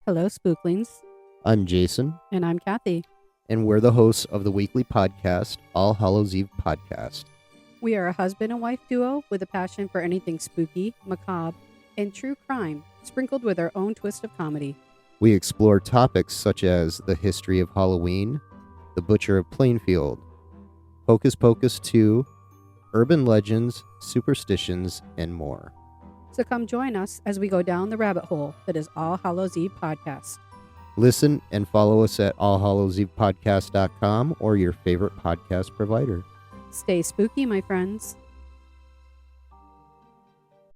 Hello, Spooklings. I'm Jason, And I'm Kathy. and we're the hosts of the weekly podcast, All Hallows Eve Podcast. We are a husband and wife duo with a passion for anything spooky, macabre, and true crime, sprinkled with our own twist of comedy. We explore topics such as the history of Halloween, the Butcher of Plainfield, Hocus Pocus 2, urban legends, superstitions, and more. So come join us as we go down the rabbit hole that is All Hallows Eve Podcast. Listen and follow us at allhallowsevepodcast.com or your favorite podcast provider. Stay spooky, my friends.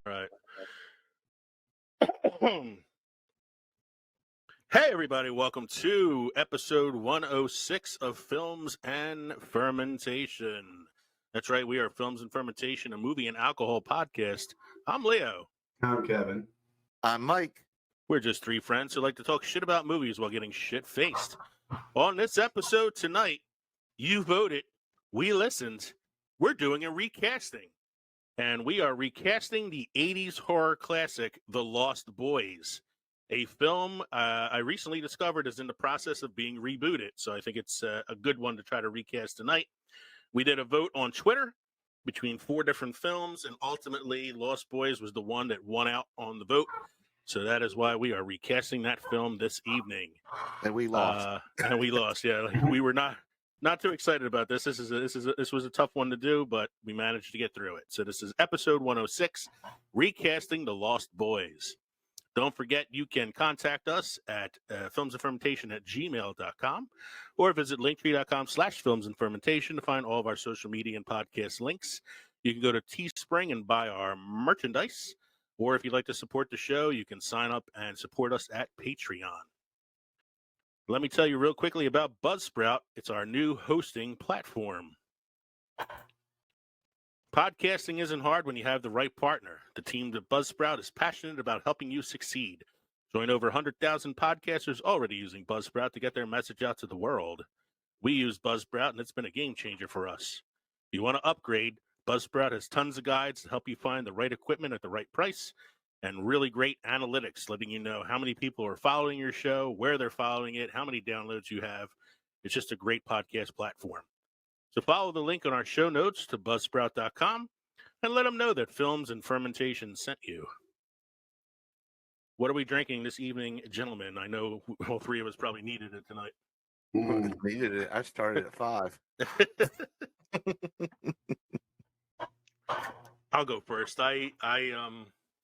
All right. Hey, everybody. Welcome to episode 106 of Films and Fermentation. That's right. We are Films and Fermentation, a movie and alcohol podcast. I'm Leo. I'm Kevin. I'm Mike. We're just three friends who like to talk shit about movies while getting shit-faced. On this episode tonight, you voted, we listened, we're doing a recasting. And we are recasting the 80s horror classic, The Lost Boys, a film I recently discovered is in the process of being rebooted. So I think it's a good one to try to recast tonight. We did a vote on Twitter between 4 different films, and ultimately Lost Boys was the one that won out on the vote. So that is why we are recasting that film this evening. And we lost. Yeah, we were not too excited about this. This was a tough one to do, but we managed to get through it. So this is episode 106, recasting The Lost Boys. Don't forget, you can contact us at filmsandfermentation@gmail.com or visit linktree.com/filmsandfermentation to find all of our social media and podcast links. You can go to Teespring and buy our merchandise, or if you'd like to support the show, you can sign up and support us at Patreon. Let me tell you real quickly about Buzzsprout. It's our new hosting platform. Podcasting isn't hard when you have the right partner. The team at Buzzsprout is passionate about helping you succeed. Join over 100,000 podcasters already using Buzzsprout to get their message out to the world. We use Buzzsprout, and it's been a game changer for us. If you want to upgrade, Buzzsprout has tons of guides to help you find the right equipment at the right price, and really great analytics letting you know how many people are following your show, where they're following it, how many downloads you have. It's just a great podcast platform. So follow the link on our show notes to buzzsprout.com and let them know that Films and Fermentation sent you. What are we drinking this evening, gentlemen? I know all three of us probably needed it tonight. Needed it. I started at 5. I'll go first. I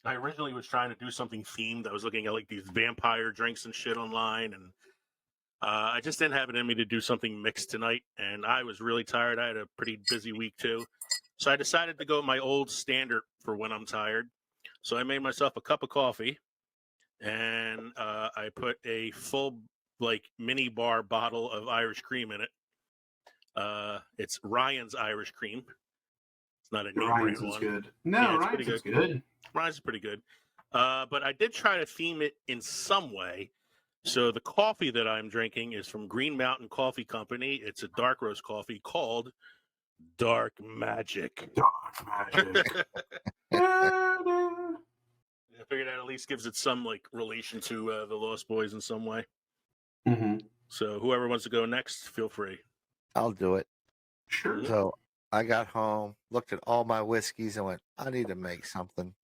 originally was trying to do something themed. I was looking at like these vampire drinks and shit online, and I just didn't have it in me to do something mixed tonight, and I was really tired. I had a pretty busy week too, so I decided to go my old standard for when I'm tired. So I made myself a cup of coffee, and I put a full like mini bar bottle of Irish cream in it. It's Ryan's Irish cream. It's not a name brand one. Good. No, Yeah, Ryan's is good. Ryan's is pretty good. But I did try to theme it in some way. So the coffee that I'm drinking is from Green Mountain Coffee Company. It's a dark roast coffee called Dark Magic. Dark magic. I figured that at least gives it some like relation to the Lost Boys in some way. Mm-hmm. So whoever wants to go next, feel free. I'll do it. Sure. So I got home, looked at all my whiskeys, and went, I need to make something.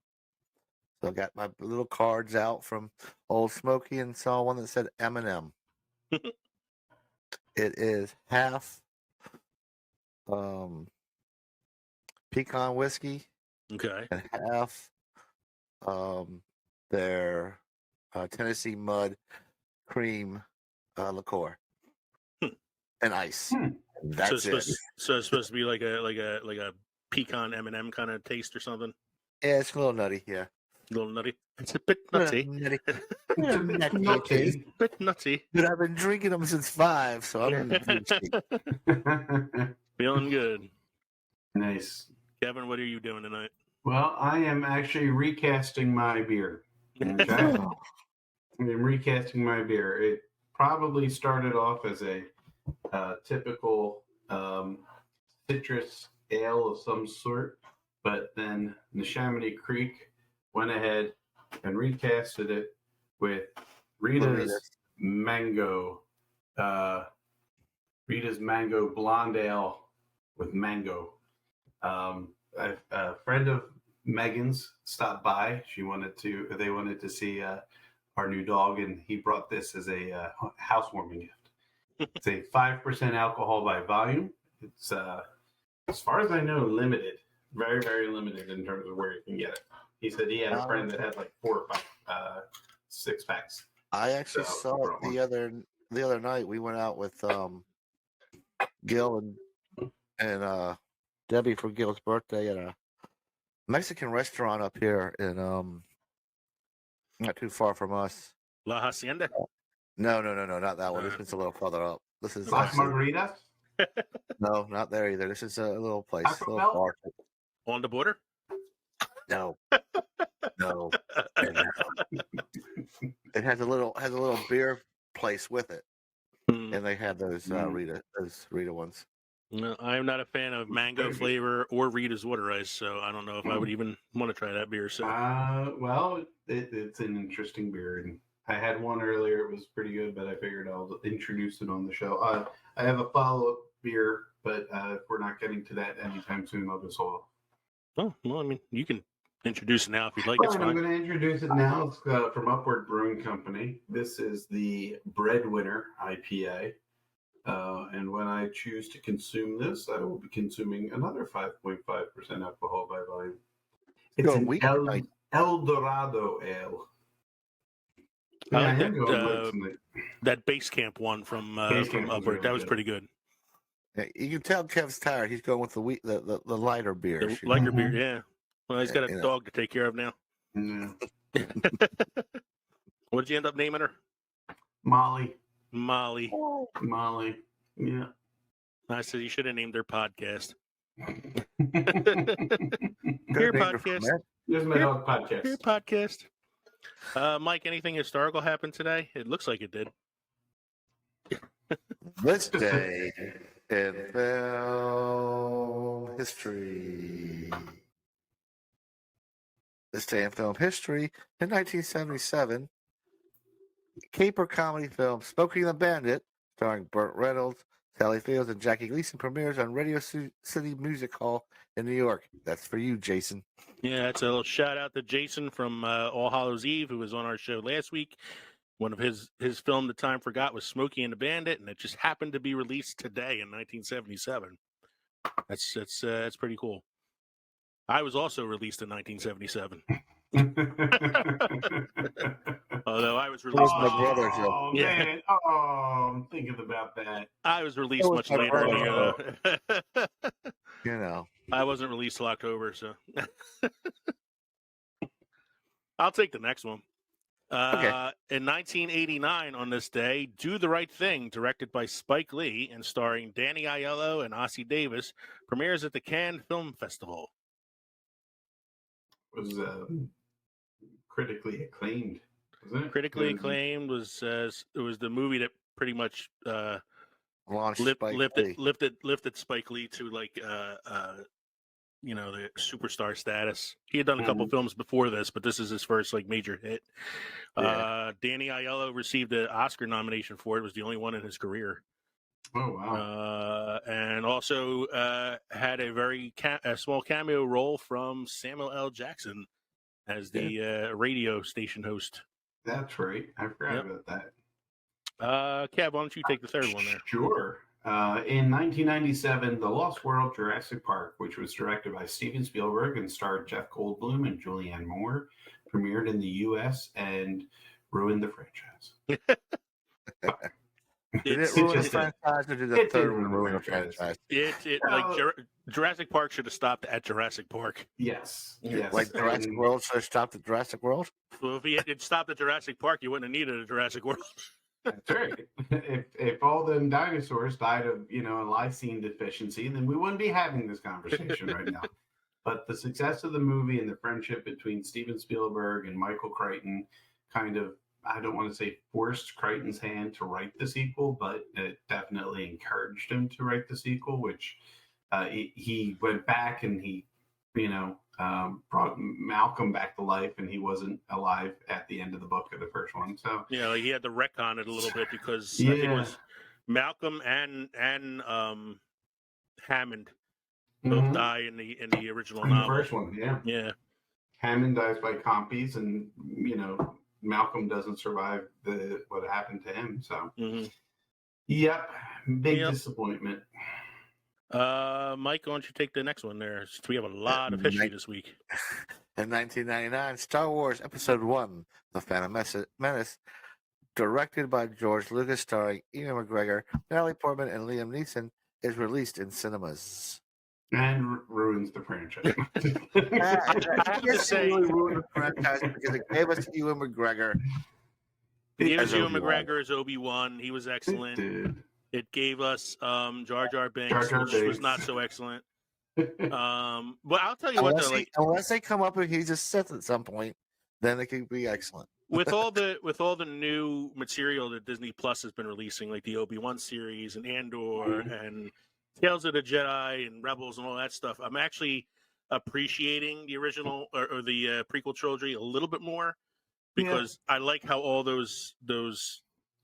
So I got my little cards out from Old Smoky and saw one that said M&M. It is half pecan whiskey Okay. and half their Tennessee Mud cream liqueur and ice. That's it. So it's supposed to be like a pecan M&M kind of taste or something. Yeah, it's a little nutty. Yeah, A little nutty. It's a bit nutty. Nutty. Bit nutty. But I've been drinking them since 5, so I'm in good shape. Feeling good. Nice. Kevin, what are you doing tonight? Well, I am actually recasting my beer. Okay? I'm recasting my beer. It probably started off as a typical citrus ale of some sort, but then Neshaminy Creek went ahead and recasted it with Rita's mango. Rita's mango blonde ale with mango. A friend of Megan's stopped by. They wanted to see our new dog, and he brought this as a housewarming gift. It's a 5% alcohol by volume. It's as far as I know, limited, very, very limited in terms of where you can get it. He said he had a friend that had like 4 or 5 6-packs. I actually saw it the other night. We went out with Gil and Debbie for Gil's birthday at a Mexican restaurant up here in not too far from us. La Hacienda? No, not that one. This is a little further up. This is Las Margaritas? No, not there either. This is a little place, a Taco little Bell? far. On the border? No. It has a little beer place with it, and they had those Rita ones. No, I'm not a fan of mango flavor or Rita's water ice, so I don't know if I would even want to try that beer. So, well, it's an interesting beer, and I had one earlier. It was pretty good, but I figured I'll introduce it on the show. I have a follow-up beer, but if we're not getting to that anytime soon, I'll just hold. oh well, I mean, you can introduce it now if you'd like. It's I'm fine. going to introduce it now. It's from Upward Brewing Company. This is the Breadwinner IPA. And when I choose to consume this, I will be consuming another 5.5% alcohol by volume. It's an El Dorado ale. I like that Base Camp one from Upward. Really that was pretty good. Yeah, you can tell Kev's tired. He's going with the lighter beer. The lighter beer, yeah. Well, he's got a dog to take care of now. Yeah. What did you end up naming her? Molly. Yeah. I said you should have named her podcast. Beer podcast. Here's my dog podcast. Beer podcast. Mike, anything historical happened today? It looks like it did. This day in film history. This day in film history, in 1977, caper comedy film Smokey and the Bandit, starring Burt Reynolds, Sally Fields, and Jackie Gleason, premieres on Radio City Music Hall in New York. That's for you, Jason. Yeah, that's a little shout out to Jason from All Hallows Eve, who was on our show last week. One of his film that time forgot was Smokey and the Bandit, and it just happened to be released today in 1977. That's pretty cool. I was also released in 1977. Although I was released much later. Man. Oh, I'm thinking about that. I was released much later. You know. I wasn't released till October, so I'll take the next one. Okay. In 1989, on this day, Do the Right Thing, directed by Spike Lee and starring Danny Aiello and Ossie Davis, premieres at the Cannes Film Festival. Was critically acclaimed, wasn't it? Critically acclaimed was it was the movie that pretty much lifted Spike Lee to like the superstar status. He had done a couple films before this, but this is his first like major hit. Yeah. Danny Aiello received an Oscar nomination for it. It was the only one in his career. Oh wow! And also had a very small cameo role from Samuel L. Jackson as the radio station host. That's right. I forgot about that. Kev, why don't you take the third one there? Sure. In 1997, The Lost World: Jurassic Park, which was directed by Steven Spielberg and starred Jeff Goldblum and Julianne Moore, premiered in the U.S. and ruined the franchise. Did it ruin the franchise, or did the third one ruin the franchise? Jurassic Park should have stopped at Jurassic Park. Yes. Like Jurassic World should have stopped at Jurassic World? Well, if he had stopped at Jurassic Park, you wouldn't have needed a Jurassic World. That's right. If all them dinosaurs died of, a lysine deficiency, then we wouldn't be having this conversation right now. But the success of the movie and the friendship between Steven Spielberg and Michael Crichton kind of, I don't want to say forced Crichton's hand to write the sequel, but it definitely encouraged him to write the sequel, which he went back and he, brought Malcolm back to life, and he wasn't alive at the end of the book of the first one. So Yeah, like he had to retcon it a little bit because I think it was Malcolm and Hammond both die in the original in novel. the first one. Yeah. Hammond dies by compies, and Malcolm doesn't survive what happened to him. So, Yep, big disappointment. Mike, why don't you take the next one there? We have a lot of history this week. In 1999, Star Wars Episode 1, The Phantom Menace, directed by George Lucas, starring Ian McGregor, Natalie Portman, and Liam Neeson, is released in cinemas. And ruins the franchise. I guess it really ruined the franchise because it gave us Ewan McGregor. It gave us Ewan McGregor as Obi-Wan. He was excellent. It gave us Jar Jar Binks, which was not so excellent. But I'll tell you unless they come up and he's a Sith at some point, then it could be excellent. with all the new material that Disney Plus has been releasing, like the Obi-Wan series and Andor and Tales of the Jedi and Rebels and all that stuff, I'm actually appreciating the original or the prequel trilogy a little bit more because I like how all those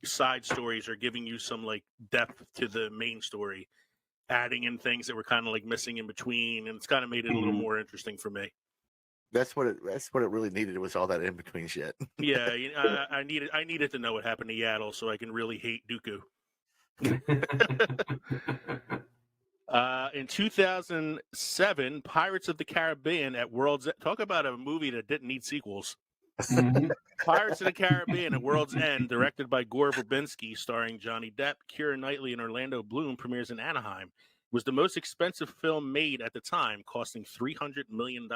side stories are giving you some like depth to the main story, adding in things that were kind of like missing in between, and it's kind of made it a little more interesting for me. That's what it really needed. It was all that in between shit. Yeah, I needed to know what happened to Yaddle so I can really hate Dooku. In 2007, Pirates of the Caribbean at World's End. Talk about a movie that didn't need sequels. Pirates of the Caribbean at World's End, directed by Gore Verbinski, starring Johnny Depp, Keira Knightley, and Orlando Bloom, premieres in Anaheim. It was the most expensive film made at the time, costing $300 million.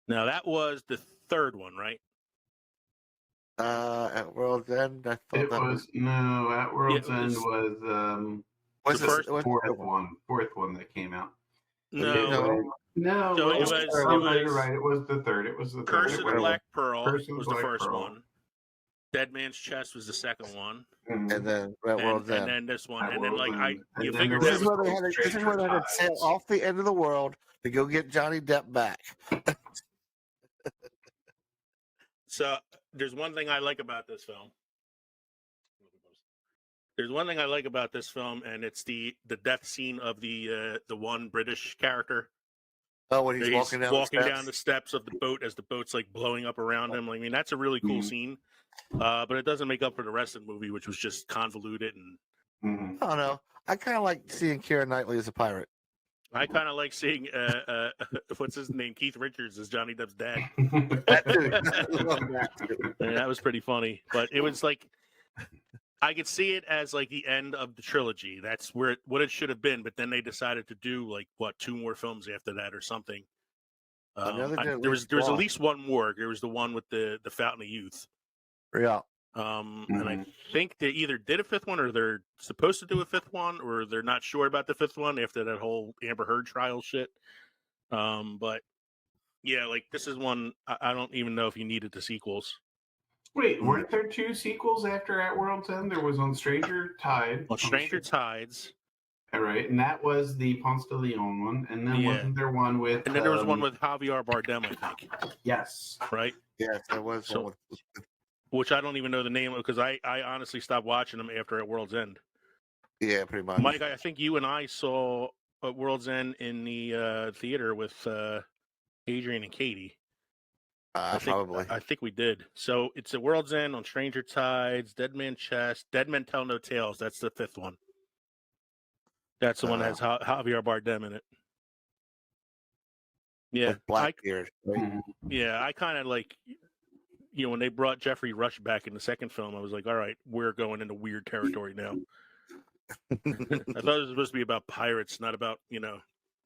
Now, that was the third one, right? At World's End, I thought it was no. At World's End was the fourth one that came out. No. You're right. It was the third. Curse of the Black Pearl was the first one. Dead Man's Chest was the second one. And then World's End. And then this one. And then this is where they had to sail off the end of the world to go get Johnny Depp back. So there's one thing I like about this film. And it's the death scene of the one British character. Oh, when he's walking down the steps of the boat as the boat's like blowing up around him. I mean, that's a really cool scene. But it doesn't make up for the rest of the movie, which was just convoluted and. I don't know. I kind of like seeing Keira Knightley as a pirate. I kind of like seeing what's his name, Keith Richards as Johnny Depp's dad. And that was pretty funny, but it was like I could see it as like the end of the trilogy. That's what it should have been, but then they decided to do like 2 more films after that or something. There was at least one more. There was the one with the Fountain of Youth. Yeah. And I think they either did a 5th one or they're supposed to do a 5th one or they're not sure about the 5th one after that whole Amber Heard trial shit. But yeah, like this is one I don't even know if you needed the sequels. Wait, weren't there 2 sequels after At World's End? There was on Stranger Tides. On Stranger Tides. All right, and that was the Ponce de Leon one, and then wasn't there one with? And then there was one with Javier Bardem, I think. Yes. Right. Yes, there was one with. Which I don't even know the name of because I honestly stopped watching them after At World's End. Yeah, pretty much. Mike, I think you and I saw At World's End in the theater with Adrian and Katie. Probably. I think we did. So it's At World's End on Stranger Tides, Dead Man Chest, Dead Men Tell No Tales. That's the 5th one. That's the one that has Javier Bardem in it. Yeah. Blackbeard. Right? Yeah, I kind of like... when they brought Jeffrey Rush back in the second film, I was like, all right, we're going into weird territory now. I thought it was supposed to be about pirates, not about,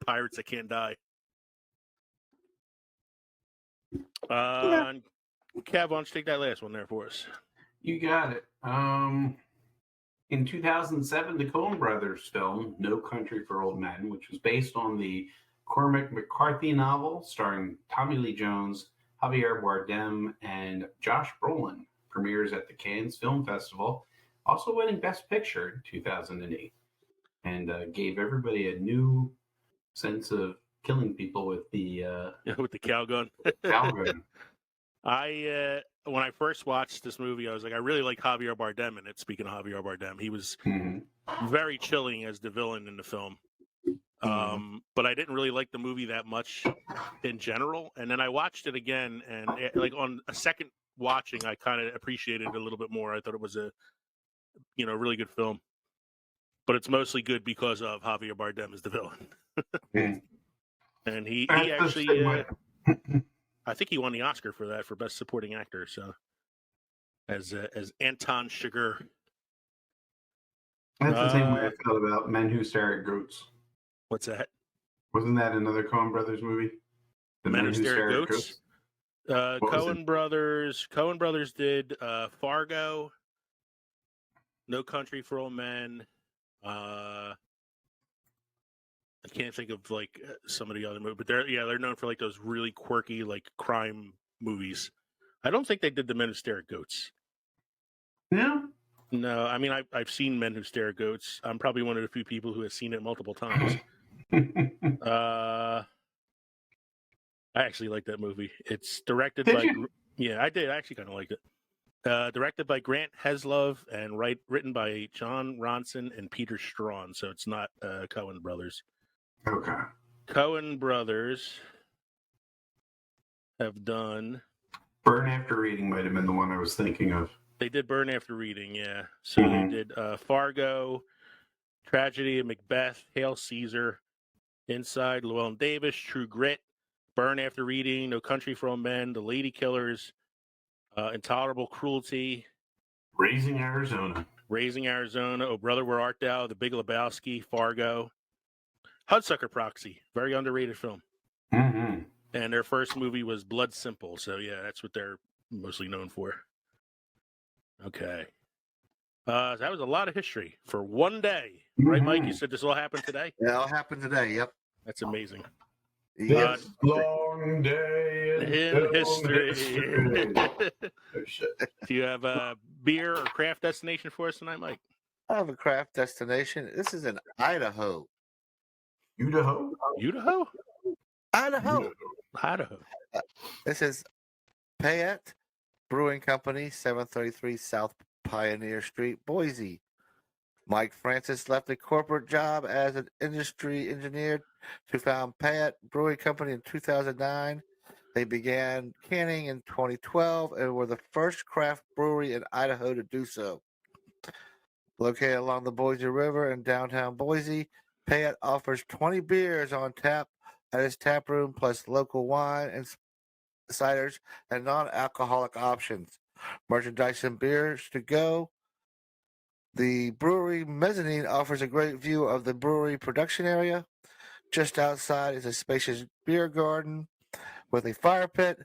pirates that can't die. Kev, why don't you take that last one there for us? You got it. In 2007, the Coen Brothers film, No Country for Old Men, which was based on the Cormac McCarthy novel starring Tommy Lee Jones, Javier Bardem, and Josh Brolin, premieres at the Cannes Film Festival, also winning Best Picture in 2008, and gave everybody a new sense of killing people with the with the cow gun. cow gun. When I first watched this movie, I was like, I really like Javier Bardem in it. Speaking of Javier Bardem, he was very chilling as the villain in the film. But I didn't really like the movie that much in general. And then I watched it again, and like on a second watching, I kind of appreciated it a little bit more. I thought it was a really good film. But it's mostly good because of Javier Bardem as the villain. And he actually, I think he won the Oscar for that, for Best Supporting Actor. So as Anton Chigurh. That's the same way I felt about Men Who Stare at Goats. What's that? Wasn't that another Coen Brothers movie? The Men Who Stare at Goats? Coen Brothers did Fargo, No Country for Old Men. I can't think of like some of the other movies, but they're known for like those really quirky like crime movies. I don't think they did The Men Who Stare at Goats. No. No, I mean I've seen Men Who Stare at Goats. I'm probably one of the few people who has seen it multiple times. I actually like that movie. It's directed by I did. I actually kind of liked it. Directed by Grant Heslov and written by John Ronson and Peter Strawn. So it's not Coen Brothers. Okay. Coen Brothers have done Burn After Reading might have been the one I was thinking of. They did Burn After Reading, yeah. So they did Fargo, Tragedy of Macbeth, Hail Caesar, Inside, Llewellyn Davis, True Grit, Burn After Reading, No Country for Old Men, The Lady Killers, Intolerable Cruelty, Raising Arizona, Oh Brother, Where Art Thou, The Big Lebowski, Fargo, Hudsucker Proxy, very underrated film. And their first movie was Blood Simple. So yeah, that's what they're mostly known for. Okay. That was a lot of history for one day. Right, Mike? You said this all happened today? Yeah, it all happened today, yep. That's amazing. This long day in history. Oh, shit. Do you have a beer or craft destination for us tonight, Mike? I have a craft destination. This is in Idaho. Idaho? Idaho. This is Payette Brewing Company, 733 South Pioneer Street, Boise. Mike Francis left a corporate job as an industry engineer to found Payette Brewing Company in 2009. They began canning in 2012 and were the first craft brewery in Idaho to do so. Located along the Boise River in downtown Boise, Payette offers 20 beers on tap at its tap room, plus local wine and ciders and non-alcoholic options. Merchandise and beers to go. The brewery mezzanine offers a great view of the brewery production area. Just outside is a spacious beer garden with a fire pit,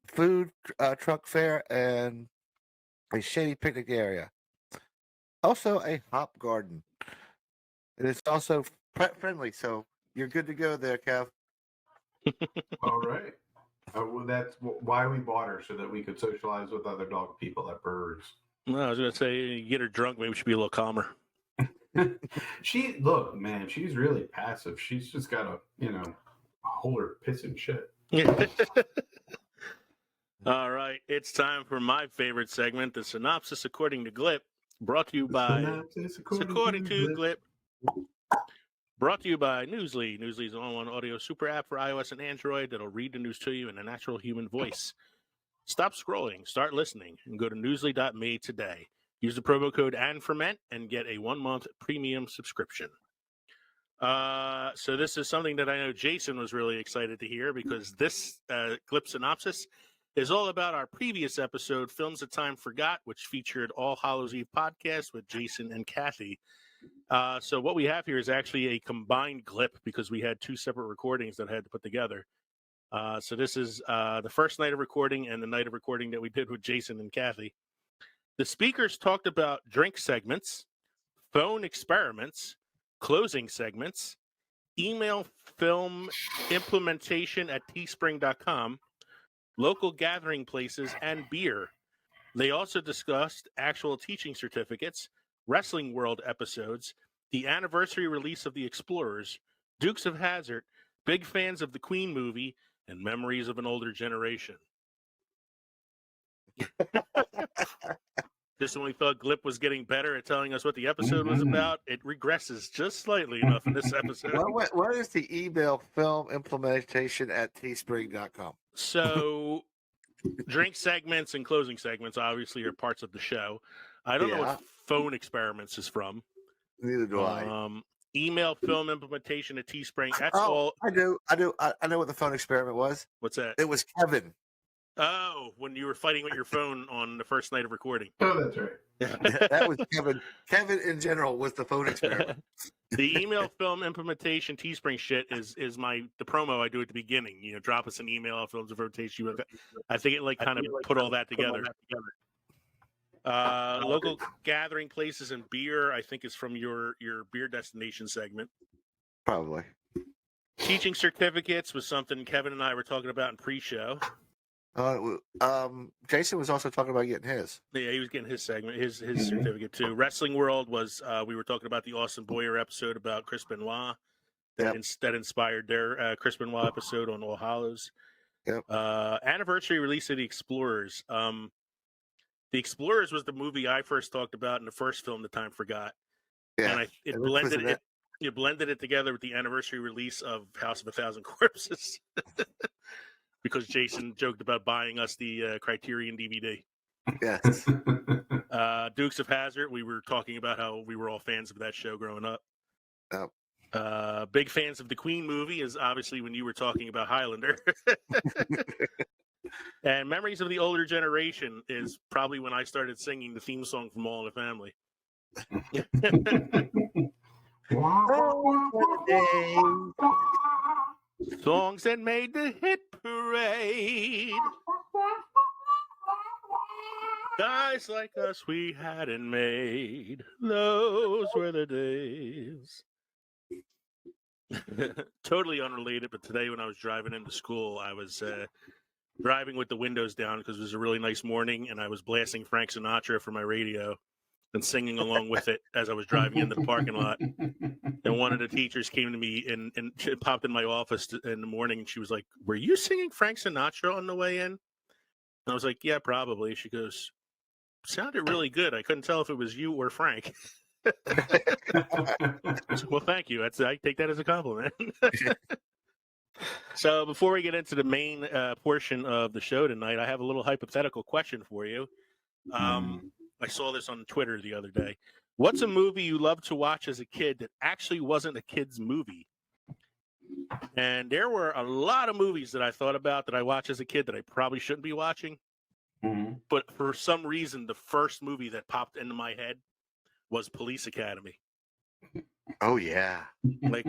food truck fair, and a shady picnic area. Also a hop garden. It is also pet friendly, so you're good to go there, Kev. All right. Well, that's why we bought her, so that we could socialize with other dog people at breweries. No, I was going to say, you get her drunk, maybe she'd be a little calmer. She's really passive. She's just got to, hold her piss and shit. All right. It's time for my favorite segment, the Synopsis According to Glip, brought to you by According to Glip. Brought to you by Newsly. Newsly is an all-in-one audio super app for iOS and Android that'll read the news to you in a natural human voice. Stop scrolling, start listening, and go to newsly.me today. Use the promo code ANDFERMENT and get a 1-month premium subscription. So this is something that I know Jason was really excited to hear, because this Glip Synopsis is all about our previous episode, Films That Time Forgot, which featured All Hallows Eve podcast with Jason and Kathy. So what we have here is actually a combined Glip, because we had two separate recordings that I had to put together. So this is the first night of recording and the night of recording that we did with Jason and Kathy. The speakers talked about drink segments, phone experiments, closing segments, email film implementation at teespring.com, local gathering places, and beer. They also discussed actual teaching certificates, Wrestling World episodes, the anniversary release of The Explorers, Dukes of Hazzard, big fans of the Queen movie and memories of an older generation. Just when we thought Glip was getting better at telling us what the episode was about, it regresses just slightly enough in this episode. What is the email film implementation at teespring.com? So, drink segments and closing segments obviously are parts of the show. I don't know what phone experiments is from. Neither do I. Email film implementation at Teespring. That's all. I do. I know what the phone experiment was. What's that? It was Kevin. Oh, when you were fighting with your phone on the first night of recording. Oh, that's right. That was Kevin. Kevin in general was the phone experiment. The email film implementation Teespring shit is the promo I do at the beginning. You know, drop us an email, films of rotation. I think it kind of put all that together. Local gathering places and beer, I think, is from your beer destination segment. Probably. Teaching certificates was something Kevin and I were talking about in pre-show. Jason was also talking about getting his. Yeah, he was getting his segment, his certificate too. Wrestling World was we were talking about the Austin Boyer episode about Chris Benoit that inspired their Chris Benoit episode on All Hallows. Yep. Anniversary release of the Explorers. The Explorers was the movie I first talked about in the first film, The Time Forgot. Yeah. And it blended it together with the anniversary release of House of a Thousand Corpses. Because Jason joked about buying us the Criterion DVD. Yes. Dukes of Hazzard, we were talking about how we were all fans of that show growing up. Yep. Big fans of the Queen movie is obviously when you were talking about Highlander. And memories of the older generation is probably when I started singing the theme song from All in the Family. Songs that made the hit parade. Guys like us we hadn't made. Those were the days. Totally unrelated, but today when I was driving into school, I was driving with the windows down because it was a really nice morning, and I was blasting Frank Sinatra from my radio and singing along with it as I was driving into the parking lot. And one of the teachers came to me and she popped in my office in the morning, and she was like, "Were you singing Frank Sinatra on the way in?" And I was like, "Yeah, probably." She goes, "Sounded really good. I couldn't tell if it was you or Frank." So, well, thank you. I take that as a compliment. So before we get into the main portion of the show tonight, I have a little hypothetical question for you. I saw this on Twitter the other day. What's a movie you loved to watch as a kid that actually wasn't a kid's movie? And there were a lot of movies that I thought about that I watched as a kid that I probably shouldn't be watching. Mm-hmm. But for some reason, the first movie that popped into my head was Police Academy. Oh, yeah. Like,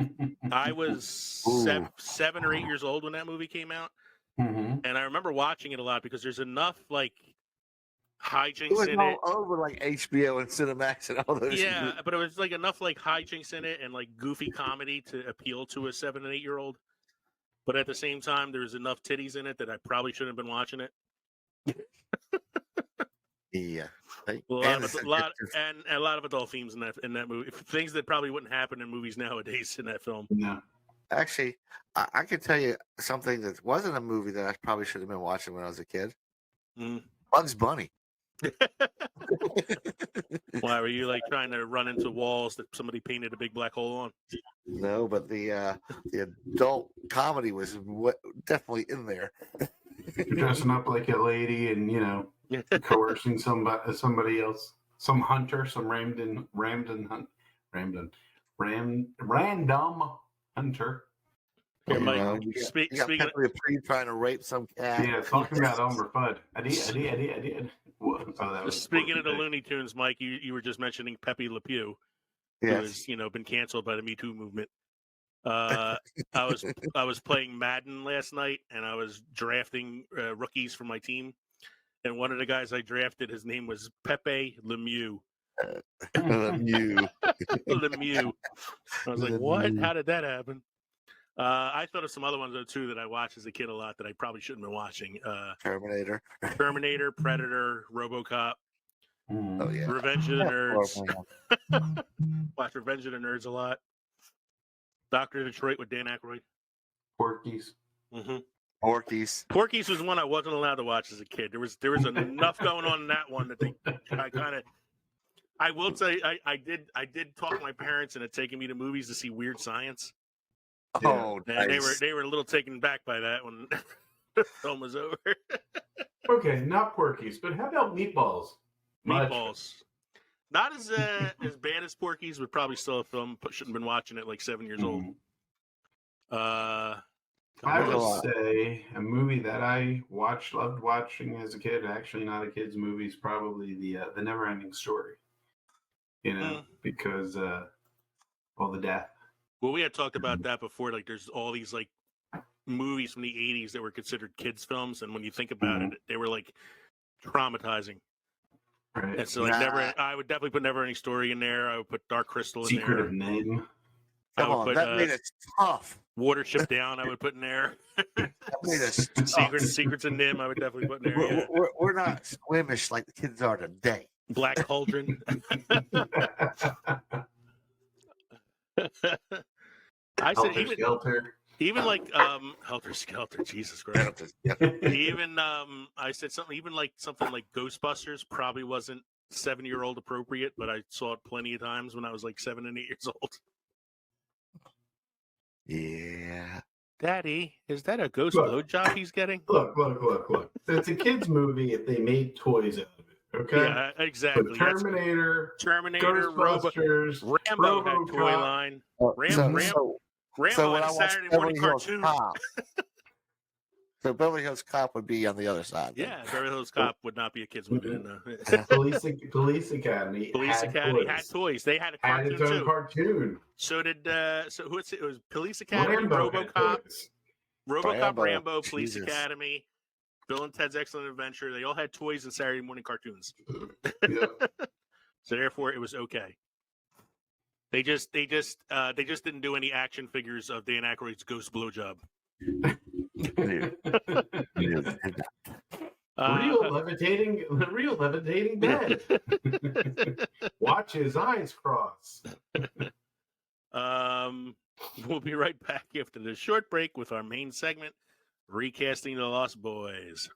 I was 7 or 8 years old when that movie came out. Mm-hmm. And I remember watching it a lot because there's enough, hijinks It was in all it. over HBO and Cinemax and all those. Yeah, but it was enough hijinks in it and goofy comedy to appeal to a 7 and 8 year old. But at the same time, there's enough titties in it that I probably shouldn't have been watching it. Yeah, a lot of adult themes in that movie. Things that probably wouldn't happen in movies nowadays in that film. No. Actually, I can tell you something that wasn't a movie that I probably should have been watching when I was a kid. Bugs Bunny. Why were you trying to run into walls that somebody painted a big black hole on? No, but the adult comedy was definitely in there. Dressing up like a lady and coercing somebody else, some hunter, some random hunter. Here, Mike, you got speaking Pepe Le Pew trying to rape some cat. Yeah, talking about Elmer Fudd. I did. Speaking of the Looney Tunes, Mike, you were just mentioning Pepe Le Pew, Yes. who has been canceled by the Me Too movement. I was playing Madden last night, and I was drafting rookies for my team, and one of the guys I drafted, his name was Pepe Lemieux. Lemieux. Lemieux. I was like, what? How did that happen? I thought of some other ones, though, too, that I watched as a kid a lot that I probably shouldn't have been watching. Terminator, Predator, RoboCop. Oh, yeah. Revenge of the Nerds. Watch Revenge of the Nerds a lot. Dr. Detroit with Dan Aykroyd. Porky's. Mm-hmm. Porky's. Porky's was one I wasn't allowed to watch as a kid. There was enough going on in that one that I will say I did talk my parents into taking me to movies to see Weird Science. Yeah. Oh, And nice. they were a little taken back by that when the film was over. Okay, not Porky's, but how about Meatballs? Much. Meatballs. Not as bad as Porky's, but probably still a film. Shouldn't have been watching it like 7 years old. I There's a would lot. say a movie that I loved watching as a kid. Actually, not a kid's movie. Is probably the Never-Ending Story. You know, because all the death. Well, we had talked about that before. Like, there's all these like movies from the '80s that were considered kids' films, and when you think about it, they were like traumatizing. Right. And so, like, I would definitely put Never-Ending Story in there. I would put Dark Crystal in Secret there. of Nim. Come on, that made us tough. Watership Down, I would put in there. That made us tough. Secrets of Nim, I would definitely put in there. Yeah. We're not squeamish like the kids are today. Black Cauldron. I said even like Helter Skelter, Jesus Christ. Even I said something like Ghostbusters probably wasn't 7-year-old appropriate, but I saw it plenty of times when I was like 7 and 8 years old. Yeah. Daddy, is that a ghost blowjob he's getting? Look. It's a kid's movie if they made toys out of it. Okay. Yeah, exactly. But Terminator, Ghostbusters, Rambo had a toy line. Rambo when had I a watched Saturday Beverly morning Hills cartoon. Cop, so Beverly Hills Cop would be on the other side. Then. Yeah, Beverly Hills Cop would not be a kid's movie. Police Academy. Police Academy had toys. They had a cartoon its own too. cartoon. So did it was Police Academy, RoboCop, Rambo, Police Academy, Bill and Ted's Excellent Adventure. They all had toys and Saturday morning cartoons. Yeah. So therefore, it was okay. They just didn't do any action figures of Dan Aykroyd's ghost blowjob. Real levitating bed. Watch his eyes cross. We'll be right back after this short break with our main segment, Recasting the Lost Boys.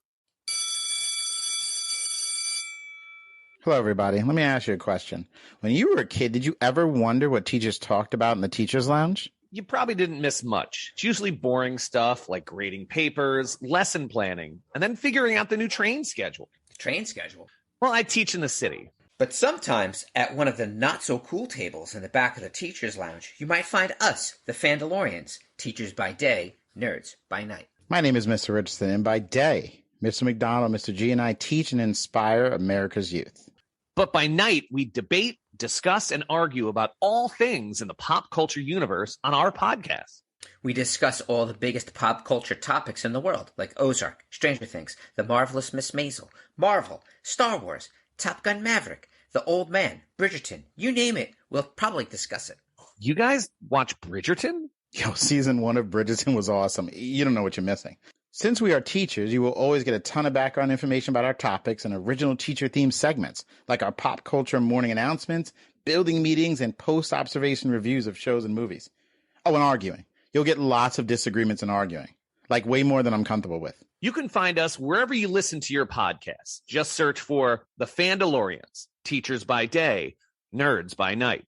Hello, everybody. Let me ask you a question. When you were a kid, did you ever wonder what teachers talked about in the teacher's lounge? You probably didn't miss much. It's usually boring stuff like grading papers, lesson planning, and then figuring out the new train schedule. Train schedule? Well, I teach in the city. But sometimes, at one of the not-so-cool tables in the back of the teacher's lounge, you might find us, the Fandalorians, teachers by day, nerds by night. My name is Mr. Richardson, and by day, Mr. McDonald, Mr. G, and I teach and inspire America's youth. But by night, we debate, discuss, and argue about all things in the pop culture universe on our podcast. We discuss all the biggest pop culture topics in the world, like Ozark, Stranger Things, The Marvelous Miss Maisel, Marvel, Star Wars, Top Gun Maverick, The Old Man, Bridgerton, you name it, we'll probably discuss it. You guys watch Bridgerton? Yo, season 1 of Bridgerton was awesome. You don't know what you're missing. Since we are teachers, you will always get a ton of background information about our topics and original teacher-themed segments, like our pop culture morning announcements, building meetings, and post-observation reviews of shows and movies. Oh, and arguing. You'll get lots of disagreements and arguing, like way more than I'm comfortable with. You can find us wherever you listen to your podcasts. Just search for The Fandalorians, Teachers by Day, Nerds by Night.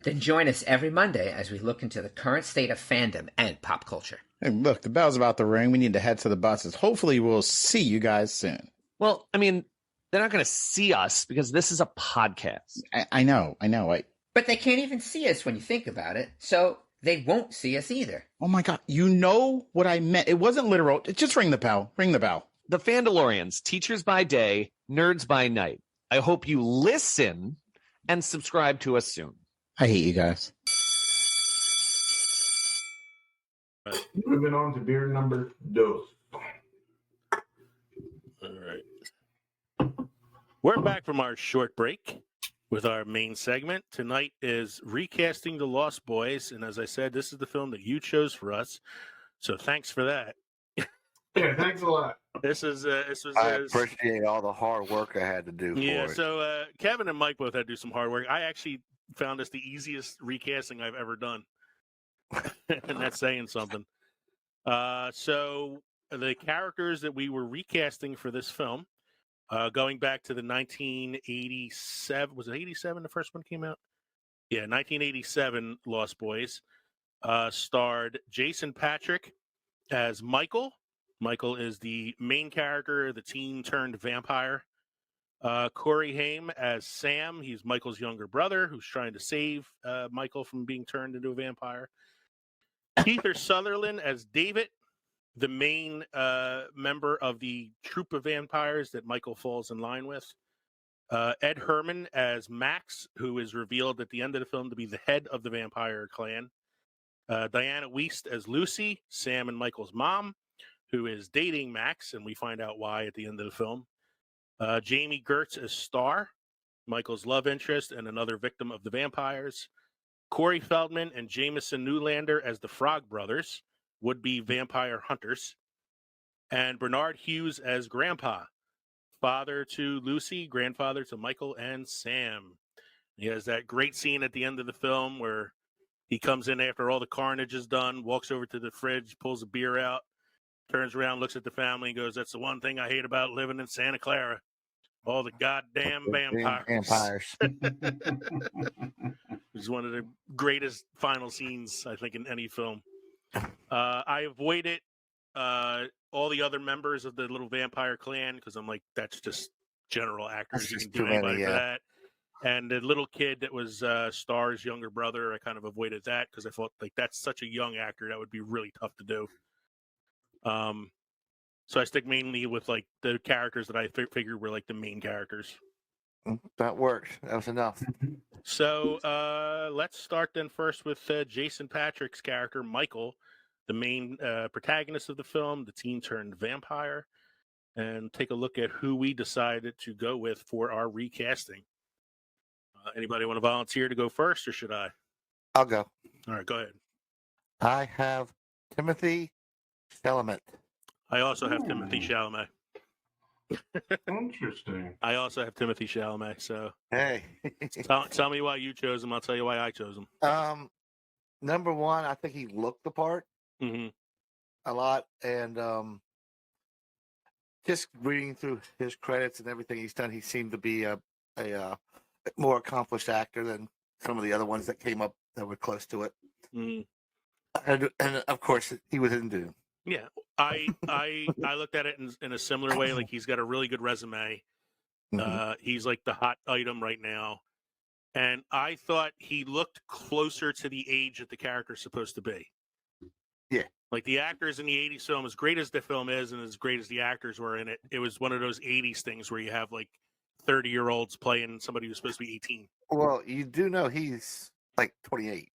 Then join us every Monday as we look into the current state of fandom and pop culture. Hey, look, the bell's about to ring. We need to head to the buses. Hopefully we'll see you guys soon. Well, I mean, they're not going to see us because this is a podcast. I know. But they can't even see us when you think about it, so they won't see us either. Oh my God, you know what I meant. It wasn't literal. Just ring the bell. Ring the bell. The Fandalorians, Teachers by Day, Nerds by Night. I hope you listen and subscribe to us soon. I hate you guys. Moving on to beer number 2. All right. We're back from our short break with our main segment. Tonight is Recasting the Lost Boys. And as I said, this is the film that you chose for us. So thanks for that. Yeah, thanks a lot. This was I appreciate all the hard work I had to do for it. So Kevin and Mike both had to do some hard work. I actually found this the easiest recasting I've ever done. and that's saying something. So the characters that we were recasting for this film, going back to the 1987, was it 87 the first one came out? Yeah, 1987 Lost Boys, starred Jason Patrick as Michael. Michael is the main character, the teen turned vampire. Corey Haim as Sam. He's Michael's younger brother who's trying to save Michael from being turned into a vampire. Keith Sutherland as David, the main member of the troop of vampires that Michael falls in line with. Ed Herman as Max, who is revealed at the end of the film to be the head of the vampire clan. Diana Wiest as Lucy, Sam and Michael's mom, who is dating Max, and we find out why at the end of the film. Jamie Gertz as Star, Michael's love interest and another victim of the vampires. Corey Feldman and Jameson Newlander as the Frog Brothers, would-be vampire hunters. And Bernard Hughes as Grandpa, father to Lucy, grandfather to Michael and Sam. He has that great scene at the end of the film where he comes in after all the carnage is done, walks over to the fridge, pulls a beer out, turns around, looks at the family, and goes, "That's the one thing I hate about living in Santa Clara. All the goddamn vampires." It's one of the greatest final scenes, I think, in any film. I avoided all the other members of the little vampire clan because I'm like, that's just general actors. You can do anybody for that. And the little kid that was Star's younger brother, I kind of avoided that because I thought, like, that's such a young actor. That would be really tough to do. So I stick mainly with, like, the characters that I figured were, like, the main characters. That worked. That was enough. So let's start then first with Jason Patrick's character, Michael, the main protagonist of the film, the teen turned vampire, and take a look at who we decided to go with for our recasting. Anybody want to volunteer to go first, or should I? I'll go. All right, go ahead. I have Timothy Chalamet. I also have Timothy Chalamet. Interesting. I also have Timothy Chalamet. So, hey, tell me why you chose him. I'll tell you why I chose him. Number one, I think he looked the part a lot, and just reading through his credits and everything he's done, he seemed to be a more accomplished actor than some of the other ones that came up that were close to it. And of course, he was in Dune. Yeah, I looked at it in a similar way. Like, he's got a really good resume. He's like the hot item right now. And I thought he looked closer to the age that the character's supposed to be. Yeah. Like, the actors in the 80s film, as great as the film is and as great as the actors were in it, it was one of those 80s things where you have, like, 30-year-olds playing somebody who's supposed to be 18. Well, you do know he's like 28.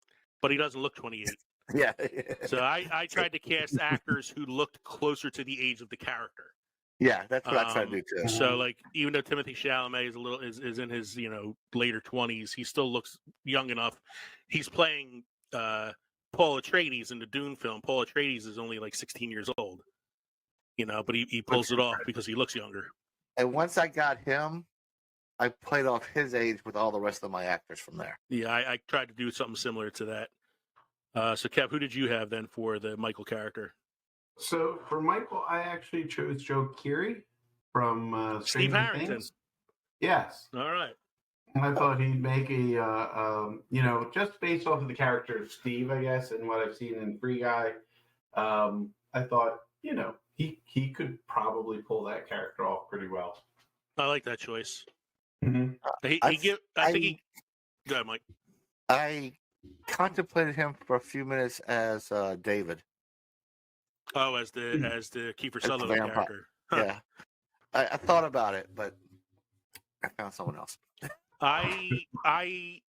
But he doesn't look 28. Yeah. So I tried to cast actors who looked closer to the age of the character. Yeah, that's what I tried to do too. So, like, even though Timothy Chalamet is in his later 20s, he still looks young enough. He's playing Paul Atreides in the Dune film. Paul Atreides is only like 16 years old, but he pulls it off because he looks younger. And once I got him, I played off his age with all the rest of my actors from there. Yeah, I tried to do something similar to that. So, Kev, who did you have then for the Michael character? So for Michael, I actually chose Joe Keery from Steve Stranger Harrington. Things. Yes. All right. I thought he'd make just based off of the character of Steve, I guess, and what I've seen in Free Guy, I thought, he could probably pull that character off pretty well. I like that choice. Mm-hmm. Go ahead, Mike. I contemplated him for a few minutes as David. Oh, as the Kiefer Sutherland character. Huh. Yeah, I thought about it, but I found someone else. I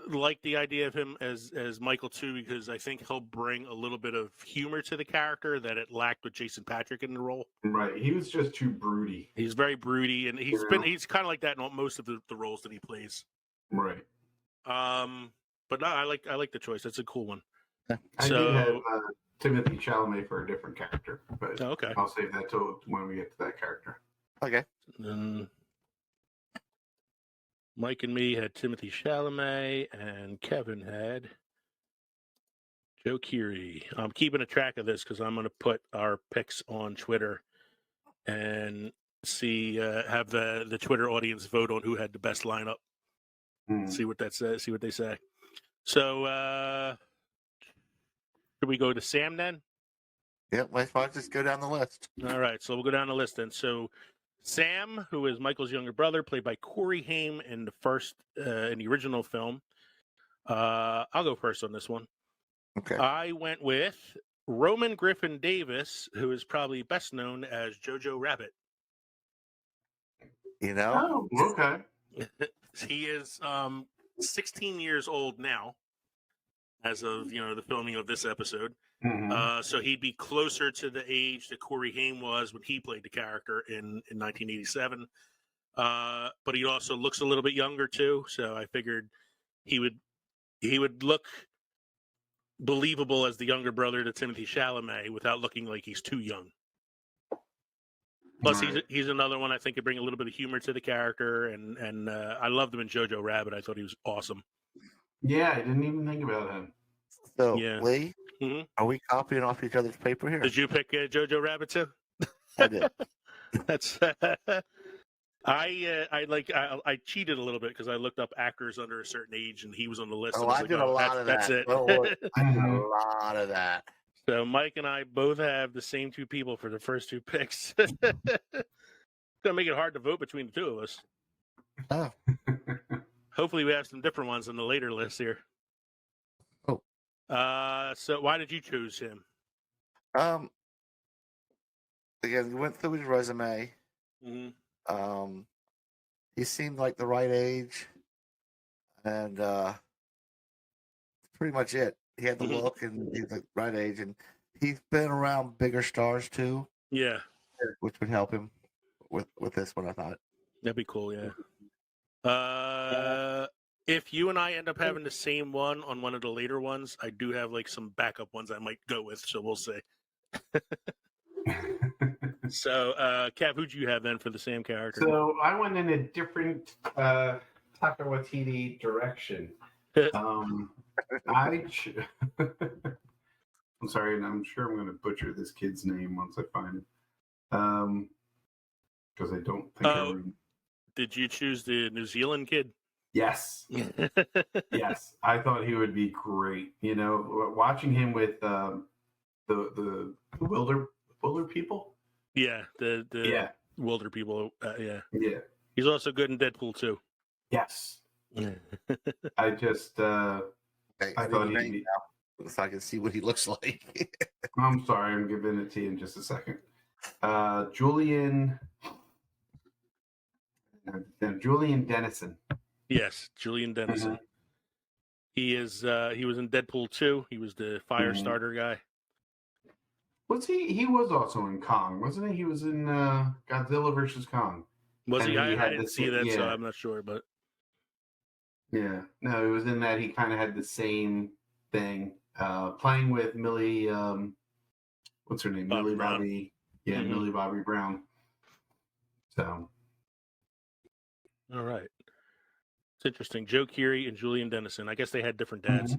like the idea of him as Michael too, because I think he'll bring a little bit of humor to the character that it lacked with Jason Patrick in the role. Right, he was just too broody. He's very broody, and he's kind of like that in most of the roles that he plays. Right. But no, I like the choice. That's a cool one. I did have Timothy Chalamet for a different character, but okay. I'll save that till when we get to that character. Okay. Then Mike and me had Timothy Chalamet, and Kevin had Joe Keery. I'm keeping a track of this because I'm going to put our picks on Twitter and see have the Twitter audience vote on who had the best lineup. See what that says. See what they say. So should we go to Sam then? Yep, let's just go down the list. All right, so we'll go down the list then. So Sam, who is Michael's younger brother, played by Corey Haim in the original film. I'll go first on this one. Okay. I went with Roman Griffin Davis, who is probably best known as Jojo Rabbit. You know? Oh, okay. He is 16 years old now, as of the filming of this episode. Mhm. So he'd be closer to the age that Corey Haim was when he played the character in 1987. But he also looks a little bit younger too. So I figured he would look believable as the younger brother to Timothy Chalamet without looking like he's too young. Plus, Right. he's another one I think could bring a little bit of humor to the character, and I loved him in Jojo Rabbit. I thought he was awesome. Yeah, I didn't even think about him. So, Yeah. Lee, Mhm. are we copying off each other's paper here? Did you pick Jojo Rabbit too? I did. That's I cheated a little bit because I looked up actors under a certain age and he was on the list. Oh, and I did a lot of that's that. it. Don't worry. I did a Mhm. lot of that. So Mike and I both have the same two people for the first two picks. It's gonna make it hard to vote between the two of us. Oh. Hopefully, we have some different ones on the later list here. Oh. So why did you choose him? Again, we went through his resume. Mm-hmm. He seemed like the right age, and pretty much it. He had the Mhm. look, and he's the right age, and he's been around bigger stars too, Yeah, which would help him with this one. I thought. that'd be cool. Yeah. If you and I end up having the same one on one of the later ones, I do have like some backup ones I might go with, so we'll see. So, Kev, who'd you have then for the same character? So I went in a different Taika Waititi direction. I'm sorry, and I'm sure I'm going to butcher this kid's name once I find it. Because I don't think I Did you choose the New Zealand kid? Yes. Yes. I thought he would be great. Watching him with the Wilder people. Yeah, the Yeah. Wilder people. Yeah. Yeah. He's also good in Deadpool too. Yes. I just Okay, I thought he'd be. so I can see what he looks like. I'm sorry, I'm giving it to you in just a second. Julian Dennison. Yes, Julian Dennison. Mhm. He was in Deadpool 2. He was the fire starter guy. Was he? He was also in Kong, wasn't he? He was in Godzilla versus Kong. Was And he? I had didn't the see sa- that, so yeah. I'm not sure. But Yeah, no, it was in that he kind of had the same thing, playing with Millie. What's her name? Bobby Millie Brown. Bobby. Yeah, Mhm. Millie Bobby Brown. So. all right, it's interesting. Joe Keery and Julian Dennison. I guess they had different dads.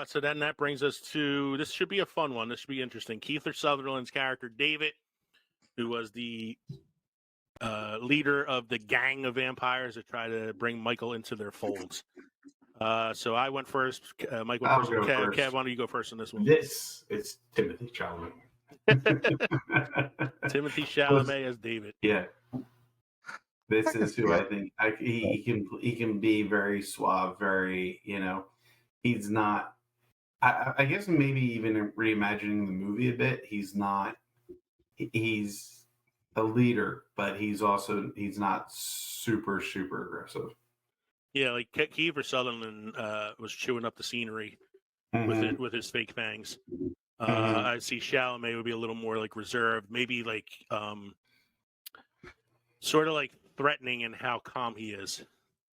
So then that brings us to, this should be a fun one. This should be interesting. Kiefer Sutherland's character, David, who was the leader of the gang of vampires that try to bring Michael into their folds. So I went first. Mike went I'll first. go Kev, first. Kev, why don't you go first on this one? This is Timothy Chalamet. Timothy Chalamet as David. Yeah. This is who I think he can be very suave, very, he's not, I guess maybe even reimagining the movie a bit, he's not, he's a leader, but he's not super, super aggressive. Yeah, like Kiefer Sutherland was chewing up the scenery with his fake fangs. I see Chalamet would be a little more like reserved, maybe like sort of like threatening in how calm he is.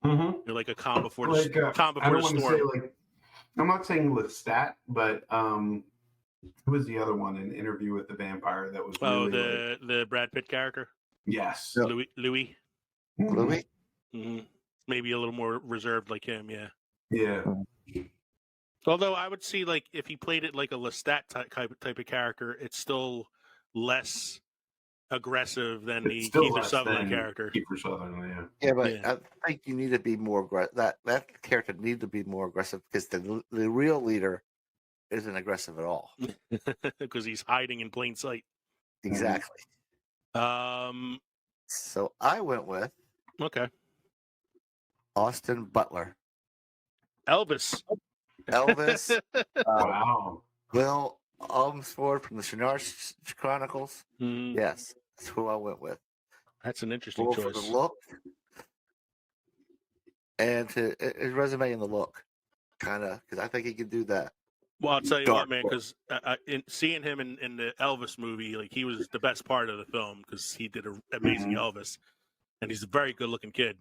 You're like a calm before the I don't storm. want to say like, I'm not saying Lestat, but who was the other one in Interview with the Vampire that was really the Brad Pitt character? yes, Louis. Louis? Mm-hmm. maybe a little more reserved like him. Yeah. Yeah. Although I would see, like, if he played it like a Lestat type of character, it's still less aggressive than the It's still Kiefer less Sutherland than character. Kiefer Sutherland, yeah. Yeah, but Yeah. I think you need to be more aggressive. That character needs to be more aggressive because the real leader isn't aggressive at all. Because he's hiding in plain sight. Exactly. Um. So I went with Okay. Austin Butler, Elvis. Elvis, Wow. Will Almsford from the Shannara Chronicles. Mm, Yes, that's who I went with. that's an interesting Both for choice. the look and to his resume and the look, kind of, because I think he could do that. Well, I'll tell you Dark what, man, because in seeing him in the Elvis movie, like, he was the best part of the film because he did an amazing Elvis, and he's a very good-looking kid.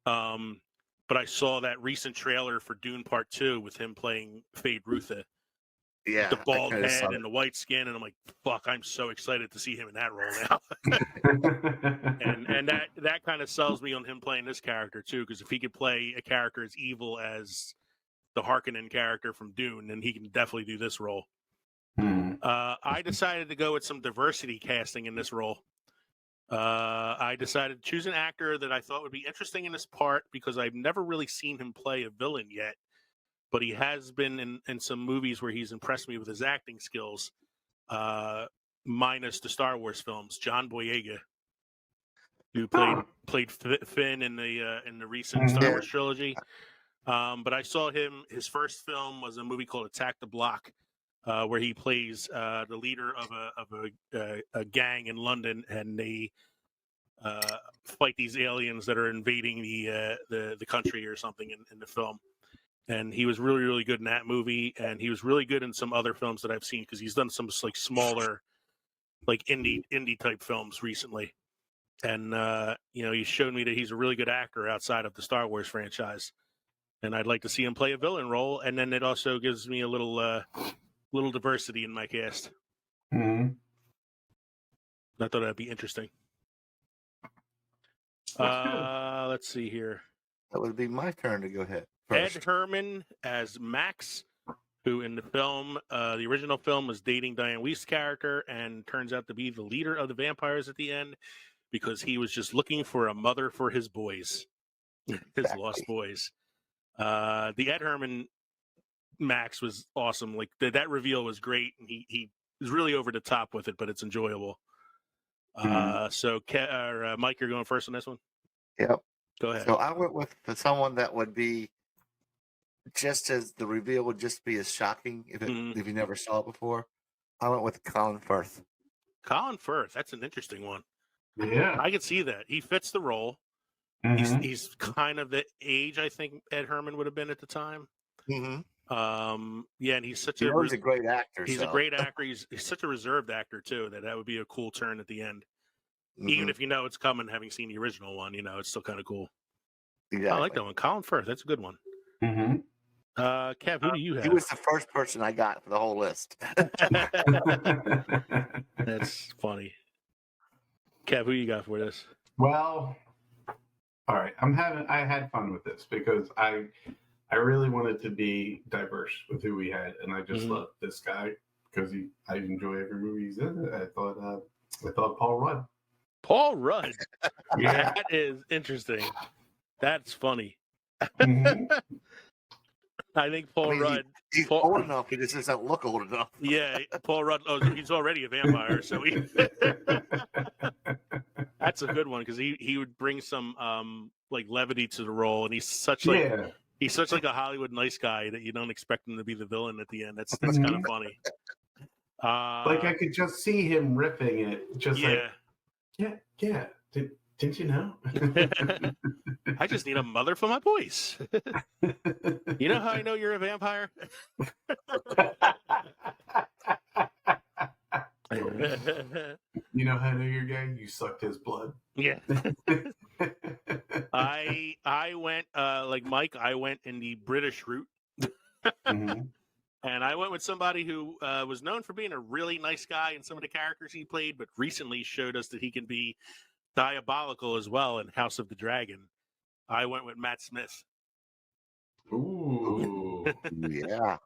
But I saw that recent trailer for Dune Part 2 with him playing Fade Rutha, Yeah, the bald I kinda saw head it. and the white skin, and I'm like, fuck, I'm so excited to see him in that role now. and that kind of sells me on him playing this character too, because if he could play a character as evil as the Harkonnen character from Dune, then he can definitely do this role. I decided to go with some diversity casting in this role. I decided to choose an actor that I thought would be interesting in this part because I've never really seen him play a villain yet, but he has been in some movies where he's impressed me with his acting skills, minus the Star Wars films. John Boyega, who played Finn in the recent Star Wars trilogy. But I saw him. His first film was a movie called Attack the Block, where he plays the leader of a gang in London, and they fight these aliens that are invading the country or something in the film. And he was really, really good in that movie, and he was really good in some other films that I've seen because he's done some like smaller, like indie type films recently. And he showed me that he's a really good actor outside of the Star Wars franchise, and I'd like to see him play a villain role. And then it also gives me a little diversity in my cast. I thought that'd be interesting. Let's see here. That would be my turn to go ahead. Ed Herman as Max, who in the film, the original film, was dating Diane Weist's character and turns out to be the leader of the vampires at the end because he was just looking for a mother for his boys, his lost boys. The Ed Herman Max was awesome. Like that reveal was great, and he was really over the top with it, but it's enjoyable. So, Mike, you're going first on this one? Yep. Go ahead. So I went with someone that would be just as the reveal would just be as shocking if you never saw it before. I went with Colin Firth. Colin Firth, that's an interesting one. Yeah, I could see that. He fits the role. He's kind of the age I think Ed Herman would have been at the time. Yeah, and he's such he's a great actor. He's a great actor. He's such a reserved actor too that would be a cool turn at the end. Even if you know it's coming, having seen the original one, it's still kind of cool. Exactly. I like that one. Colin Firth, that's a good one. Kev, who do you have? He was the first person I got for the whole list. That's funny. Kev, who you got for this? Well, all right. I had fun with this because I really wanted to be diverse with who we had, and I just loved this guy because I enjoy every movie he's in. I thought Paul Rudd. Paul Rudd. Yeah. That is interesting. That's funny. I think Paul Rudd. He's old enough. He just doesn't look old enough. Yeah, Paul Rudd. Oh, he's already a vampire, so that's a good one because he would bring some like levity to the role, and he's such like a Hollywood nice guy that you don't expect him to be the villain at the end. That's kind of funny. Like I could just see him riffing it, just yeah. Didn't you know? I just need a mother for my boys. You know how I know you're a vampire? You know how I know you're gay? You sucked his blood. Yeah. I went like Mike. I went in the British route, and I went with somebody who was known for being a really nice guy in some of the characters he played, but recently showed us that he can be diabolical as well in House of the Dragon. I went with Matt Smith. Ooh. Yeah.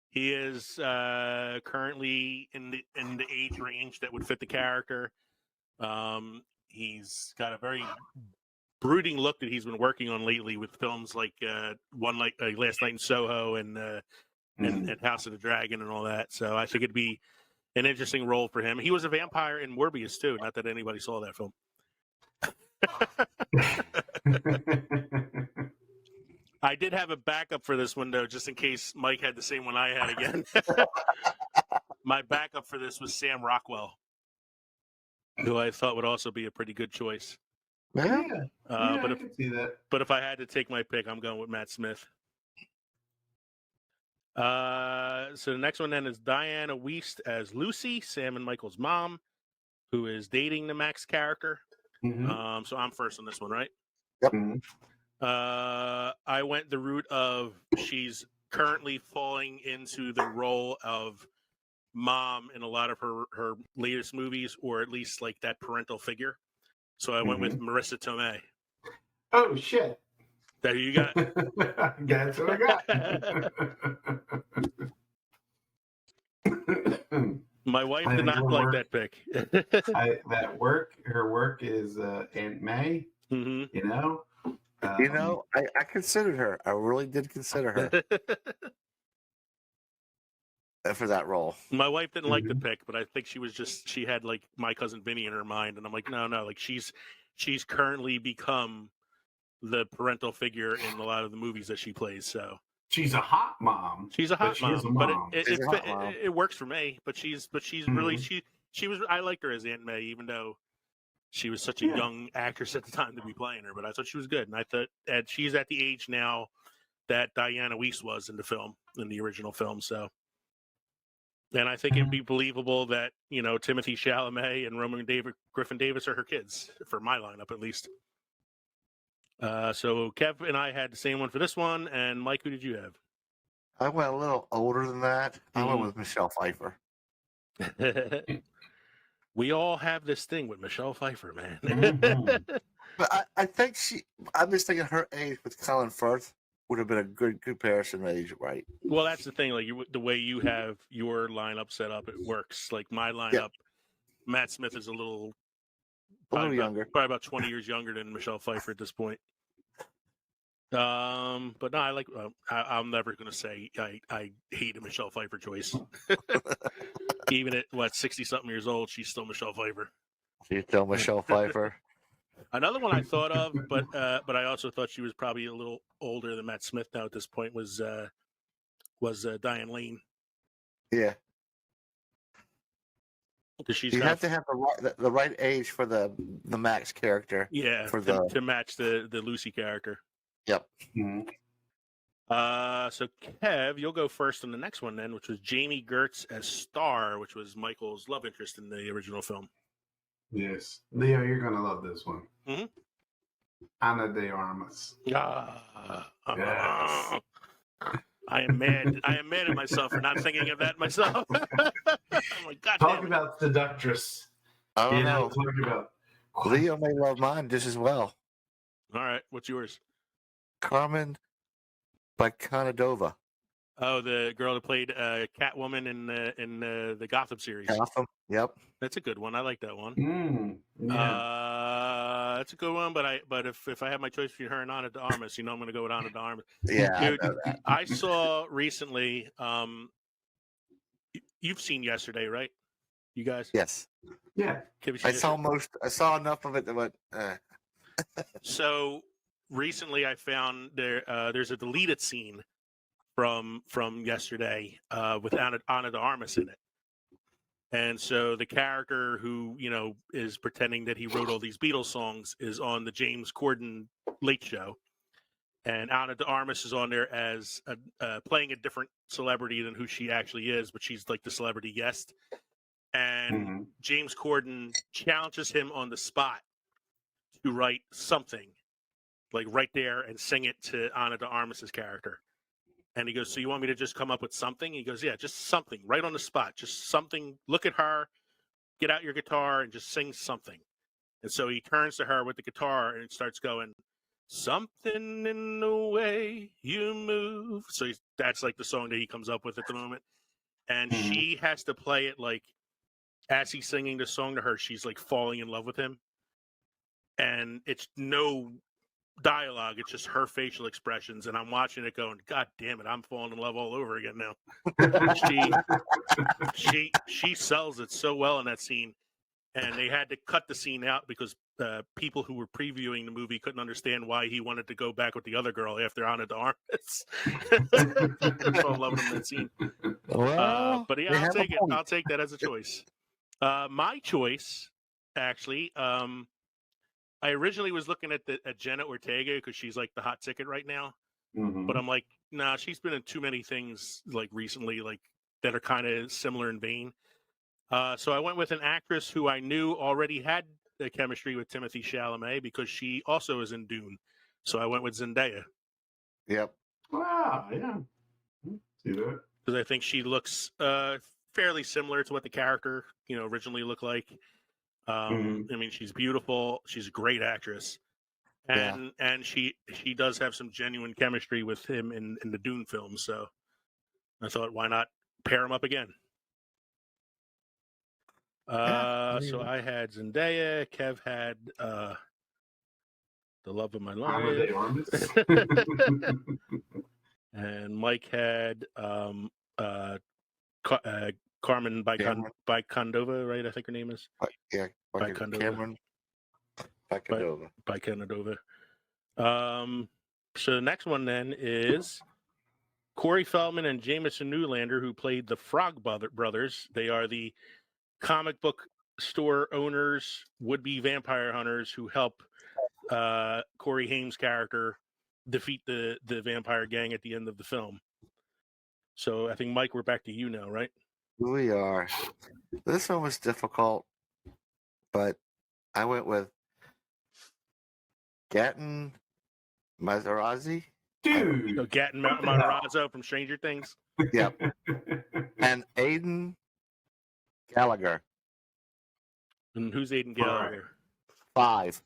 He is currently in the age range that would fit the character. He's got a very brooding look that he's been working on lately with films like Last Night in Soho and House of the Dragon and all that. So I think it'd be an interesting role for him. He was a vampire in Morbius too. Not that anybody saw that film. I did have a backup for this one though, just in case Mike had the same one I had again. My backup for this was Sam Rockwell, who I thought would also be a pretty good choice. Yeah. I can see that. But if I had to take my pick, I'm going with Matt Smith. So the next one then is Diana Wiest as Lucy, Sam and Michael's mom, who is dating the Max character. Mm-hmm. So I'm first on this one, right? Yep. Mm-hmm. I went the route of she's currently falling into the role of mom in a lot of her latest movies, or at least like that parental figure. So I went with Marissa Tomei. Oh, shit. That who you got? That's what I got. My wife did not like that pick. Her work is Aunt May. Mm-hmm. You know? I considered her. I really did consider her for that role. My wife didn't like the pick, but I think she had like My Cousin Vinny in her mind, and I'm like, no, like she's currently become the parental figure in a lot of the movies that she plays. So she's a hot mom. She's a hot mom, but it works for me. But she's really she was. I liked her as Aunt May, even though she was such a young actress at the time to be playing her. But I thought she was good, and I thought that she's at the age now that Diana Wiest was in the original film. So. And I think it'd be believable that, Timothée Chalamet and Roman Griffin Davis are her kids, for my lineup at least. So Kev and I had the same one for this one. And Mike, who did you have? I went a little older than that. I went with Michelle Pfeiffer. We all have this thing with Michelle Pfeiffer, man. But I think I'm just thinking her age with Colin Firth would have been a good comparison age, right? Well, that's the thing. Like the way you have your lineup set up, it works. Like my lineup, Matt Smith is a little younger, probably about 20 years younger than Michelle Pfeiffer at this point. But no, I like. I'm never going to say I hate a Michelle Pfeiffer choice. Even at 60-something years old, she's still Michelle Pfeiffer. She's still Michelle Pfeiffer. Another one I thought of, but I also thought she was probably a little older than Matt Smith now at this point was Diane Lane. Yeah. You have to have the right age for the Max character. Yeah, to match the Lucy character. Yep. Mm-hmm. So Kev, you'll go first on the next one then, which was Jamie Gertz as Star, which was Michael's love interest in the original film. Yes, Leo, you're gonna love this one. Mm-hmm. Ana de Armas. Yes. I am mad at myself for not thinking of that myself. Oh my God! Talk about seductress. I don't know. Talk about Leo may love mine just as well. All right, what's yours? Carmen Bykhanidova. Oh, the girl that played Catwoman in the Gotham series. Gotham. Yep. That's a good one. I like that one. That's a good one. But if I have my choice between her and Ana de Armas, I'm going to go with Ana de Armas. Yeah, dude, I know that. I saw recently. You've seen Yesterday, right? You guys? Yes. Yeah. I saw enough of it that went. So recently, I found there's a deleted scene from Yesterday with Ana de Armas in it. And so the character who, is pretending that he wrote all these Beatles songs is on the James Corden Late Show. And Ana de Armas is on there as playing a different celebrity than who she actually is, but she's like the celebrity guest. And James Corden challenges him on the spot to write something, like right there, and sing it to Ana de Armas's character. And he goes, so you want me to just come up with something? He goes, yeah, just something right on the spot. Just something. Look at her, get out your guitar and just sing something. And so he turns to her with the guitar and starts going, something in the way you move. So that's like the song that he comes up with at the moment. And she has to play it like as he's singing the song to her, she's like falling in love with him. And it's no dialogue, it's just her facial expressions. And I'm watching it going, God damn it, I'm falling in love all over again now. she sells it so well in that scene. And they had to cut the scene out because people who were previewing the movie couldn't understand why he wanted to go back with the other girl after Ana de Armas. So I love him in that scene. Well, But yeah, I'll take it. I'll take that as a choice. My choice, actually, I originally was looking at Jenna Ortega because she's like the hot ticket right now. But I'm like, nah, she's been in too many things like recently, like that are kind of similar in vein. So I went with an actress who I knew already had the chemistry with Timothée Chalamet because she also is in Dune. So I went with Zendaya. Yep. Wow, yeah. See that? Because I think she looks fairly similar to what the character, originally looked like. I mean, she's beautiful. She's a great actress. And she does have some genuine chemistry with him in the Dune film. So I thought, why not pair them up again? So I had Zendaya. Kev had the love of my Ana de life, Armas. and Mike had Carmen Bicondova, right? I think her name is. Yeah, Cameron Bicondova. So the next one then is Corey Feldman and Jameson Newlander, who played the Frog Brothers. They are the comic book store owners, would-be vampire hunters who help Corey Haim's character defeat the vampire gang at the end of the film. So I think, Mike, we're back to you now, right? We are. This one was difficult, but I went with Gatton Matarazzi. Dude! So Gatton Matarazzo from Stranger Things. Yep. And Aidan Gallagher. And who's Aidan Gallagher? 5.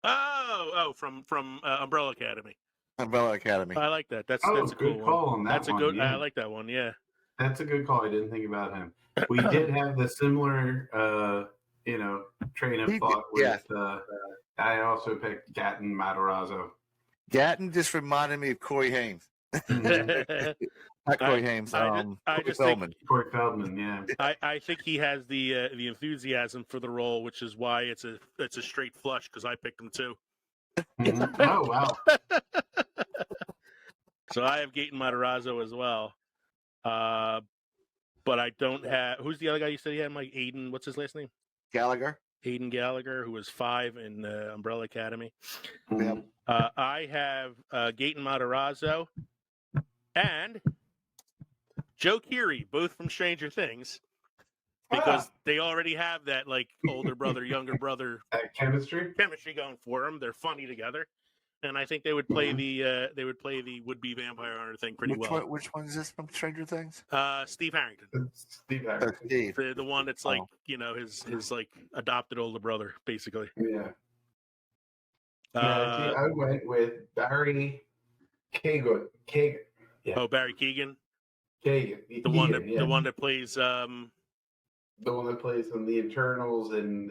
Oh, from Umbrella Academy. Umbrella Academy. I like that. That's Oh, a cool good call one. on that That's a one, good. yeah. I like that one. Yeah. That's a good call. I didn't think about him. We did have the similar, train of thought with. I also picked Gatton Matarazzo. Gatton just reminded me of Corey Haim. Not Corey Haim. I just Feldman. think Corey Feldman. Yeah. I think he has the enthusiasm for the role, which is why it's a straight flush because I picked him too. Oh wow. So I have Gatton Matarazzo as well. But I don't have. Who's the other guy you said he had? Like Aidan. What's his last name? Gallagher. Aidan Gallagher, who was 5 in Umbrella Academy. Yep. I have Gatton Matarazzo and Joe Keery, both from Stranger Things, because they already have that like older brother, younger brother chemistry going for them. They're funny together, and I think they would play the would-be vampire hunter thing pretty well. Which one is this from Stranger Things? Steve Harrington. Steve Harrington. Steve. The one that's like his like adopted older brother, basically. Yeah. I went with Barry Kagan. Yeah. Oh, Barry Keoghan. Kagan. The one that plays the one that plays in the Eternals and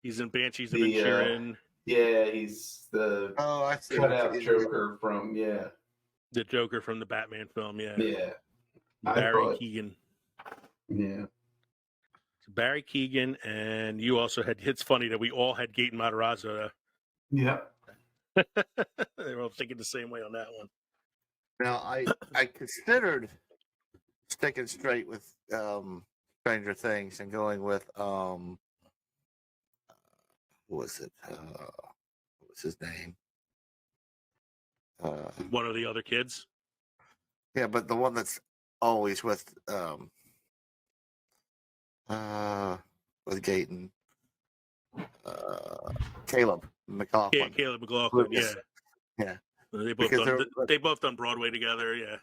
he's in Banshees of Inisherin. Yeah, he's the cutout Joker from the Joker from the Batman film. Yeah. Barry Keoghan. Yeah. So Barry Keoghan, and you also had. It's funny that we all had Gatton Matarazzo. Yep. They were all thinking the same way on that one. Now I considered sticking straight with Stranger Things and going with who was it? What was his name? One of the other kids. Yeah, but the one that's always with Gatton. Caleb McLaughlin. Yeah, Caleb McLaughlin. Lucas. Yeah. They both done Broadway together. Yeah.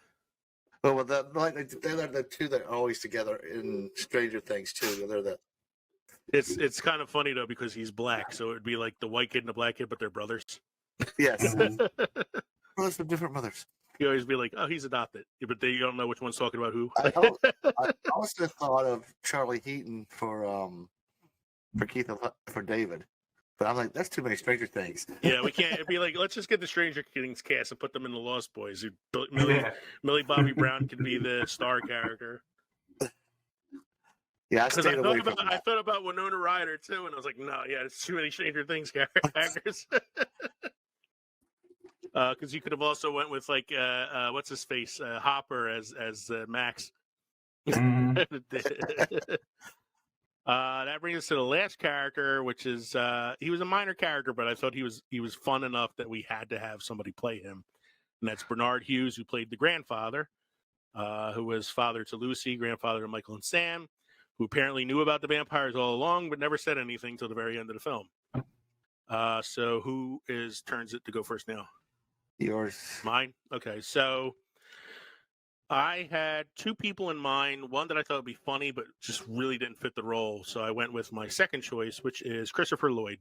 Well, they're the two that are always together in Stranger Things too. They're It's kind of funny though because he's black, so it would be like the white kid and the black kid, but they're brothers. Yes. Mhm. Brothers from different mothers. You always be like, "Oh, he's adopted," but they don't know which one's talking about who. I also thought of Charlie Heaton for Keith for David, but I'm like, that's too many Stranger Things. Yeah, we can't. It'd be like, let's just get the Stranger Things cast and put them in the Lost Boys. Yeah. Millie Bobby Brown can be the star character. Yeah, I Because stayed away from I thought about Winona Ryder too, and I was like, no, yeah, it's too many Stranger Things characters. Because you could have also went with like what's his face, Hopper as Max. Mhm. That brings us to the last character, which is he was a minor character, but I thought he was fun enough that we had to have somebody play him, and that's Bernard Hughes, who played the grandfather, who was father to Lucy, grandfather to Michael and Sam, who apparently knew about the vampires all along, but never said anything till the very end of the film. So who turns it to go first now? yours. Mine? Okay, so I had two people in mind, one that I thought would be funny, but just really didn't fit the role. So I went with my second choice, which is Christopher Lloyd,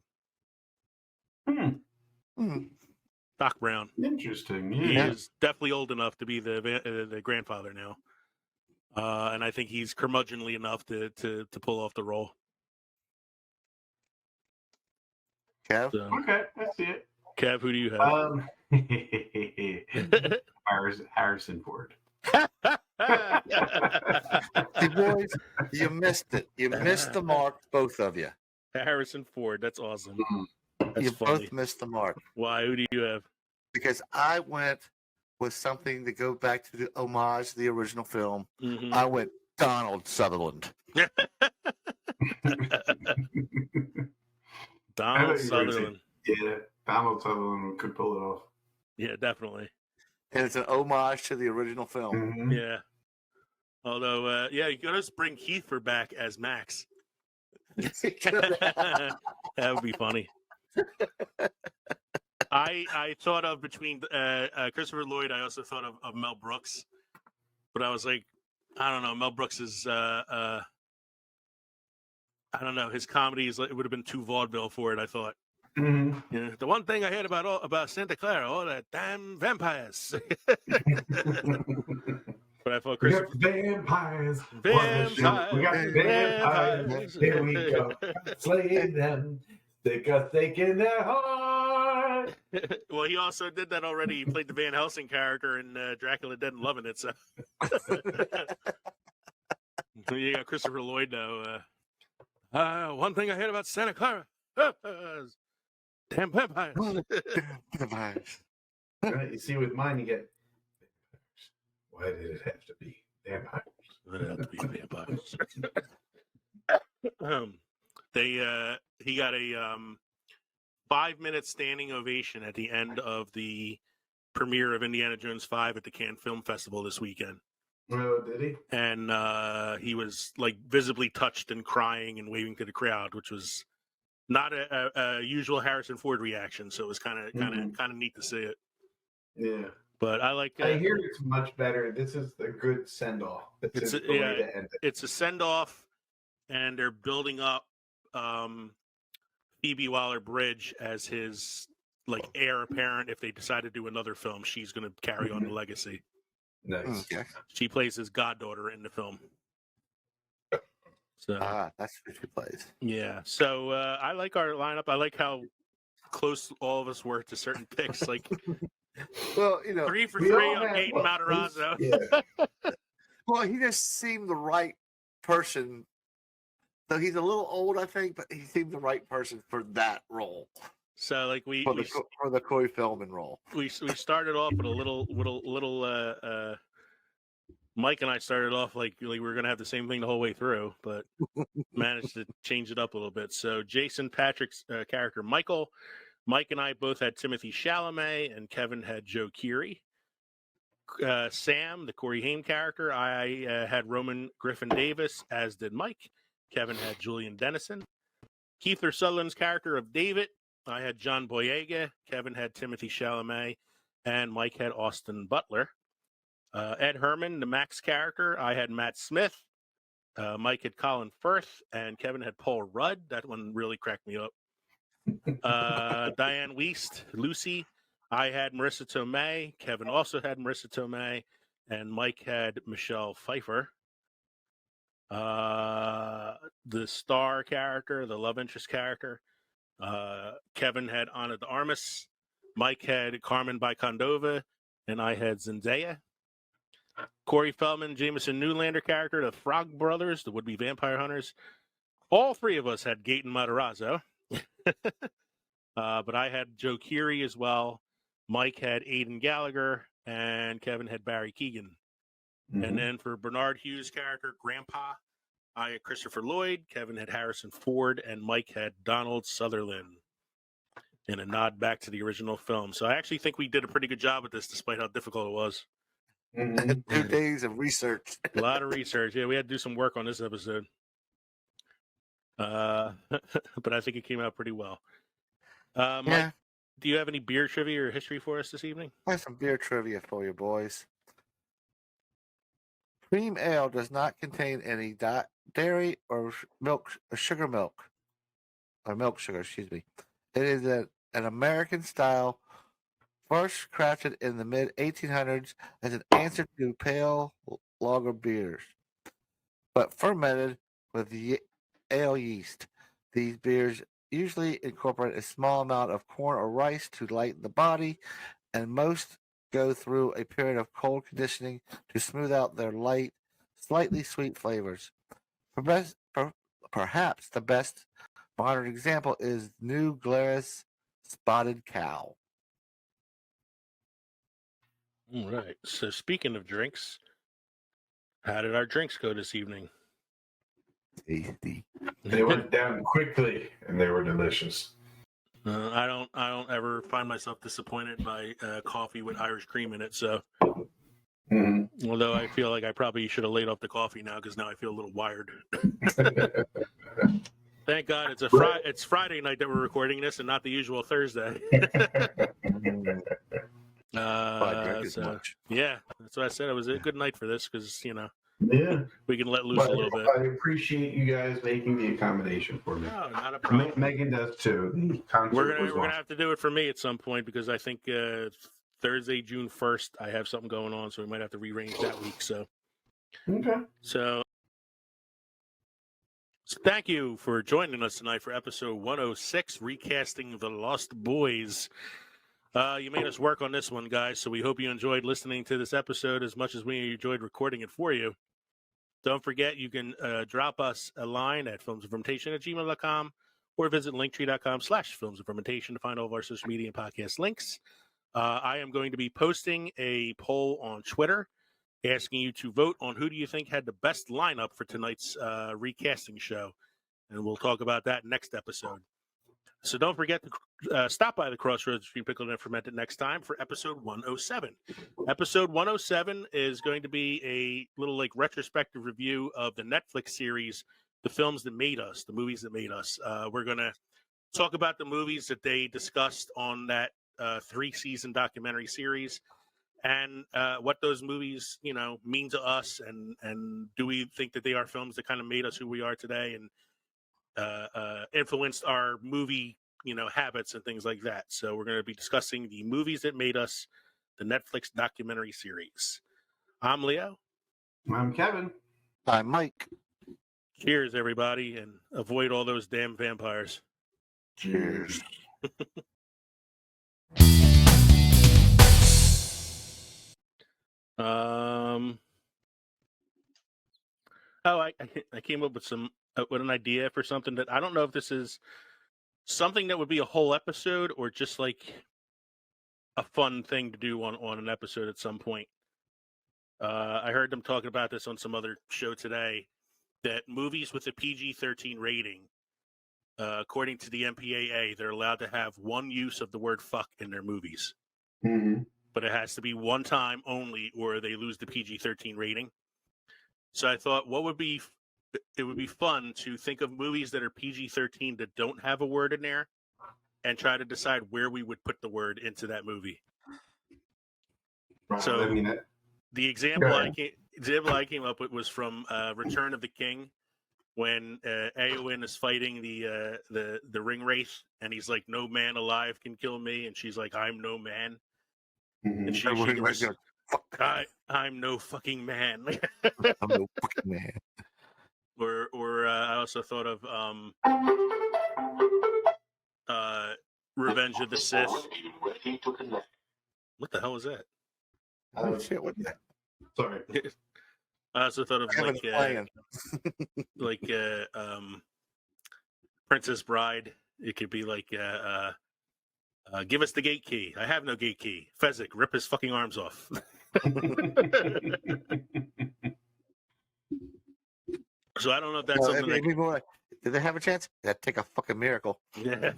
Hmm. Doc Brown. Interesting. He Yeah. is definitely old enough to be the grandfather now. And I think he's curmudgeonly enough to pull off the role. Kev? So, Okay, I see it. Kev, who do you have? Harrison Ford. See, boys, you missed it. You missed the mark, both of you. Harrison Ford. That's awesome. That's You funny. both missed the mark. Why? Who do you have? Because I went with something to go back to the homage to the original film. Mhm. I went Donald Sutherland. Donald Sutherland. Yeah, Donald Sutherland could pull it off. Yeah, definitely. And it's an homage to the original film. Mhm. Yeah. Although, yeah, you could just bring Kiefer back as Max. That would be funny. I thought of between Christopher Lloyd. I also thought of Mel Brooks, but I was like, I don't know. Mel Brooks is I don't know. His comedies, it would have been too vaudeville for it, I thought. Mhm. Yeah, the one thing I heard about Santa Clara, all that damn vampires. But I thought We Christopher. got vampires. What a show. We got vampires. Here we go. Slay them. Stick a stake in their heart. Well, he also did that already. He played the Van Helsing character in Dracula Dead and Loving It. So you got Christopher Lloyd now. One thing I heard about Santa Clara. Damn vampires. Vampires. Right, you see, with mine, you get vampires. Why did it have to be vampires? It had to be vampires. He got a 5-minute standing ovation at the end of the premiere of Indiana Jones 5 at the Cannes Film Festival this weekend. Oh, did he? And he was like visibly touched and crying and waving to the crowd, which was not a usual Harrison Ford reaction. So it was kind of neat to see it. Yeah. But I like. I hear it's much better. This is a good send off. It's a way to end it. It's a send off, and they're building up Phoebe Waller-Bridge as his like heir apparent. If they decide to do another film, she's going to carry on the legacy. Nice. Okay. She plays his goddaughter in the film. So That's what she plays. yeah. So I like our lineup. I like how close all of us were to certain picks. Like Well, 3 for We 3 all on have Gaten what, Matarazzo. Yeah. Well, he just seemed the right person. So he's a little old, I think, but he seemed the right person for that role. So like For the Coy Feldman role. we started off with a little Mike and I started off like we were gonna have the same thing the whole way through, but managed to change it up a little bit. So Jason Patrick's character Michael, Mike and I both had Timothy Chalamet, and Kevin had Joe Keery. Sam, the Corey Haim character, I had Roman Griffin Davis, as did Mike. Kevin had Julian Dennison. Kiefer Sutherland's character of David, I had John Boyega. Kevin had Timothy Chalamet, and Mike had Austin Butler. Ed Herman, the Max character, I had Matt Smith. Mike had Colin Firth, and Kevin had Paul Rudd. That one really cracked me up. Diane Wiest, Lucy. I had Marissa Tomei. Kevin also had Marissa Tomei, and Mike had Michelle Pfeiffer. The star character, the love interest character. Kevin had Ana de Armas. Mike had Carmen Bicondova, and I had Zendaya. Corey Feldman, Jameson Newlander character, the Frog Brothers, the would-be vampire hunters. All three of us had Gaten Matarazzo. But I had Joe Keery as well. Mike had Aidan Gallagher, and Kevin had Barry Keoghan. Mm-hmm. And then for Bernard Hughes' character, Grandpa, I had Christopher Lloyd, Kevin had Harrison Ford, and Mike had Donald Sutherland, in a nod back to the original film. So I actually think we did a pretty good job with this, despite how difficult it was. 2 days of research. A lot of research. Yeah, we had to do some work on this episode. But I think it came out pretty well. Mike, do you have any beer trivia or history for us this evening? I have some beer trivia for you, boys. Cream ale does not contain any dairy or milk, or sugar milk, or milk sugar, excuse me. It is an American style, first crafted in the mid-1800s as an answer to pale lager beers, but fermented with ale yeast. These beers usually incorporate a small amount of corn or rice to lighten the body, and most go through a period of cold conditioning to smooth out their light, slightly sweet flavors. Perhaps the best modern example is New Glarus Spotted Cow. All right. So speaking of drinks, how did our drinks go this evening? Tasty. They went down quickly, and they were delicious. I don't ever find myself disappointed by coffee with Irish cream in it. So, although I feel like I probably should have laid off the coffee now because now I feel a little wired. Thank God it's Friday night that we're recording this and not the usual Thursday. Yeah, that's what I said. It was a good night for this because we can let loose a little bit. I appreciate you guys making the accommodation for me. No, not a problem. Megan does too. We're gonna have to do it for me at some point because I think Thursday, June 1st, I have something going on, so we might have to rearrange that week. So, So thank you for joining us tonight for episode 106, Recasting the Lost Boys. You made us work on this one, guys, so we hope you enjoyed listening to this episode as much as we enjoyed recording it for you. Don't forget, you can drop us a line at filmsoffermentation@gmail.com or visit linktree.com/filmsoffermentation to find all of our social media and podcast links. I am going to be posting a poll on Twitter asking you to vote on who do you think had the best lineup for tonight's recasting show, and we'll talk about that next episode. So don't forget to stop by the Crossroads between Pickled and Fermented next time for episode 107. Episode 107 is going to be a little retrospective review of the Netflix series, The Films That Made Us, the movies that made us. We're going to talk about the movies that they discussed on that 3-season documentary series and what those movies, mean to us, and do we think that they are films that kind of made us who we are today and influenced our movie, habits and things like that. So we're going to be discussing the movies that made us, the Netflix documentary series. I'm Leo. I'm Kevin. I'm Mike. Cheers, everybody, and avoid all those damn vampires. Cheers. I came up with an idea for something that I don't know if this is something that would be a whole episode or just like a fun thing to do on an episode at some point. I heard them talking about this on some other show today, that movies with a PG-13 rating, according to the MPAA, they're allowed to have one use of the word fuck in their movies. Mm-hmm. But it has to be one time only or they lose the PG-13 rating. So I thought it would be fun to think of movies that are PG-13 that don't have a word in there and try to decide where we would put the word into that movie. Right. So the example example I came up with was from Return of the King, when Eowyn is fighting the ring wraith, and he's like, "No man alive can kill me," and she's like, "I'm no man," and she goes, "I'm no fucking man." I'm no fucking man. Or I also thought of Revenge of the Sith. What the hell was that? Oh shit! What the? Sorry. I also thought of like Princess Bride. It could be like give us the gate key. I have no gate key. Fezzik, rip his fucking arms off. So I don't know if that's something that... Did they have a chance? That'd take a fucking miracle. Yeah.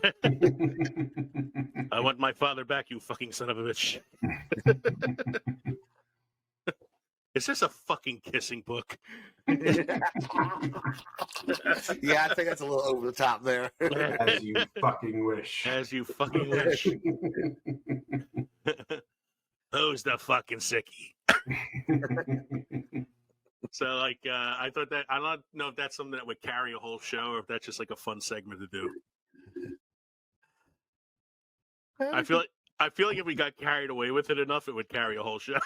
I want my father back, you fucking son of a bitch. Is this a fucking kissing book? Yeah, I think that's a little over the top there. As you fucking wish. As you fucking wish. Who's the fucking sickie? So, like, I thought that, I don't know if that's something that would carry a whole show or if that's just like a fun segment to do. I feel like if we got carried away with it enough, it would carry a whole show.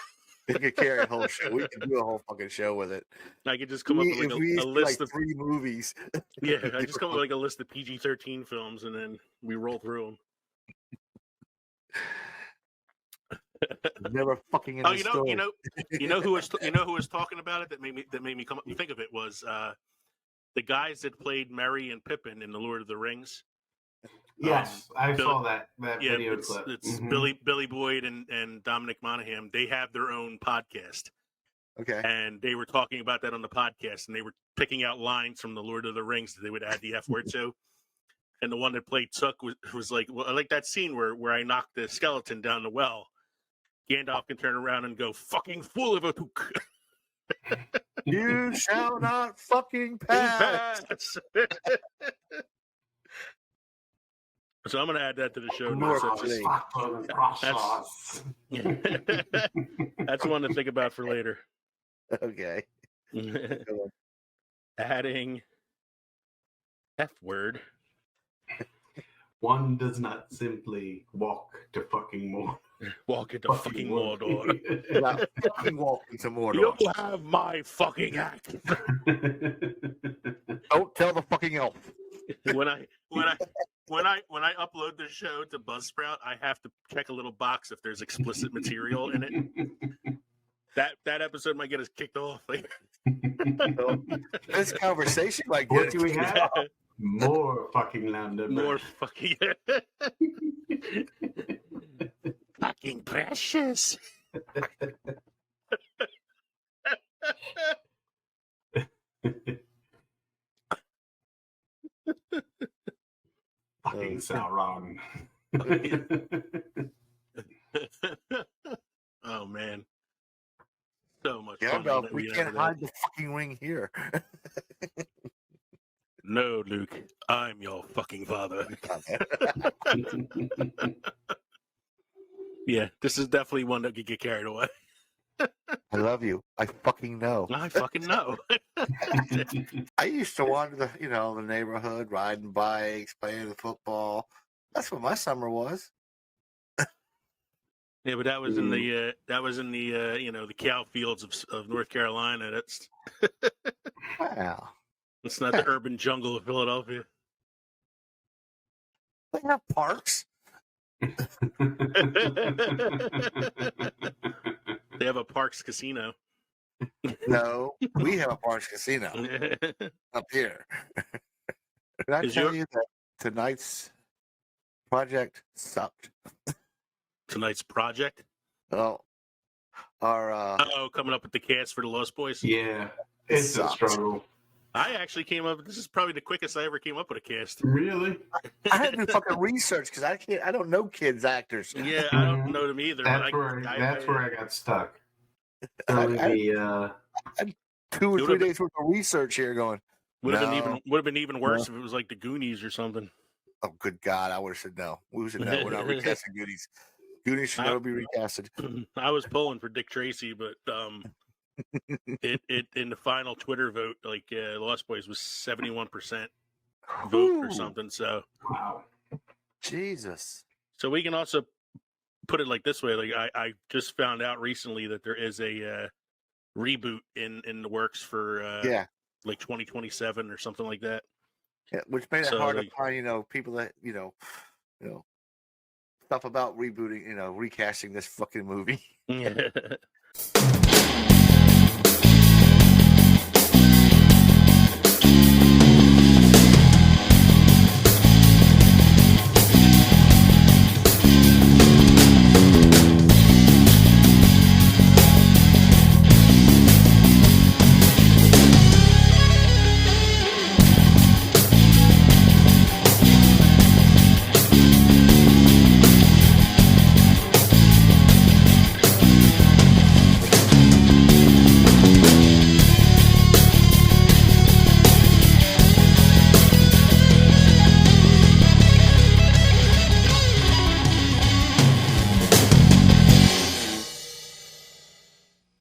It could carry a whole show. We could do a whole fucking show with it. I could just come up with like a list of 3 movies. Yeah, I just come up with like a list of PG-13 films, and then we roll through them. Never fucking in you know who was talking about it that made me come up and think of it was the guys that played Merry and Pippin in the Lord of the Rings. Yes, I saw that video clip. It's Mm-hmm. Billy Boyd and Dominic Monaghan. They have their own podcast. Okay. And they were talking about that on the podcast, and they were picking out lines from the Lord of the Rings that they would add the F word to. And the one that played Took was like, well, I like that scene where I knocked the skeleton down the well. Gandalf can turn around and go, "Fucking fool of a took." You shall not fucking pass. So I'm going to add that to the show. That's one to think about for later. Okay. Adding F word. One does not simply walk to fucking Mordor. Walk into fucking Mordor. Not fucking walk into Mordor. You have my fucking act. Don't tell the fucking elf. When I upload the show to Buzzsprout, I have to check a little box if there's explicit material in it. That episode might get us kicked off. This conversation might get what do we have? More fucking lambda. More fucking fucking precious. Fucking Sauron. Oh man, so much Yeah, fun. no, we can't hide the fucking ring here. No, Luke, I'm your fucking father. Yeah, this is definitely one that could get carried away. I love you. I fucking know. I fucking know. I used to wander the neighborhood, riding bikes, playing the football. That's what my summer was. Yeah, but that was in the the cow fields of North Carolina. That's Wow. It's not the urban jungle of Philadelphia. They have parks. They have a Parks Casino. No, we have a Parks Casino up here. Did I tell you that tonight's project sucked? Tonight's project? Oh, our coming up with the cast for the Lost Boys? Yeah, it's a struggle. I actually came up. This is probably the quickest I ever came up with a cast. Really? I had to do fucking research because I don't know kids actors. Yeah, I don't know them either. That's where I got stuck. I 2 or 3 days worth of research here going. Would have been even worse if it was like the Goonies or something. Oh, good God! I would have said no. We said no. We're not recasting Goonies. Goonies should never be recasted. I was pulling for Dick Tracy, but it in the final Twitter vote, like Lost Boys was 71% vote or something. So Wow. Jesus. So we can also put it like this way. Like I just found out recently that there is a reboot in the works for like 2027 or something like that. Yeah, which made it So, hard like- to find, people that, stuff about rebooting, recasting this fucking movie. Yeah.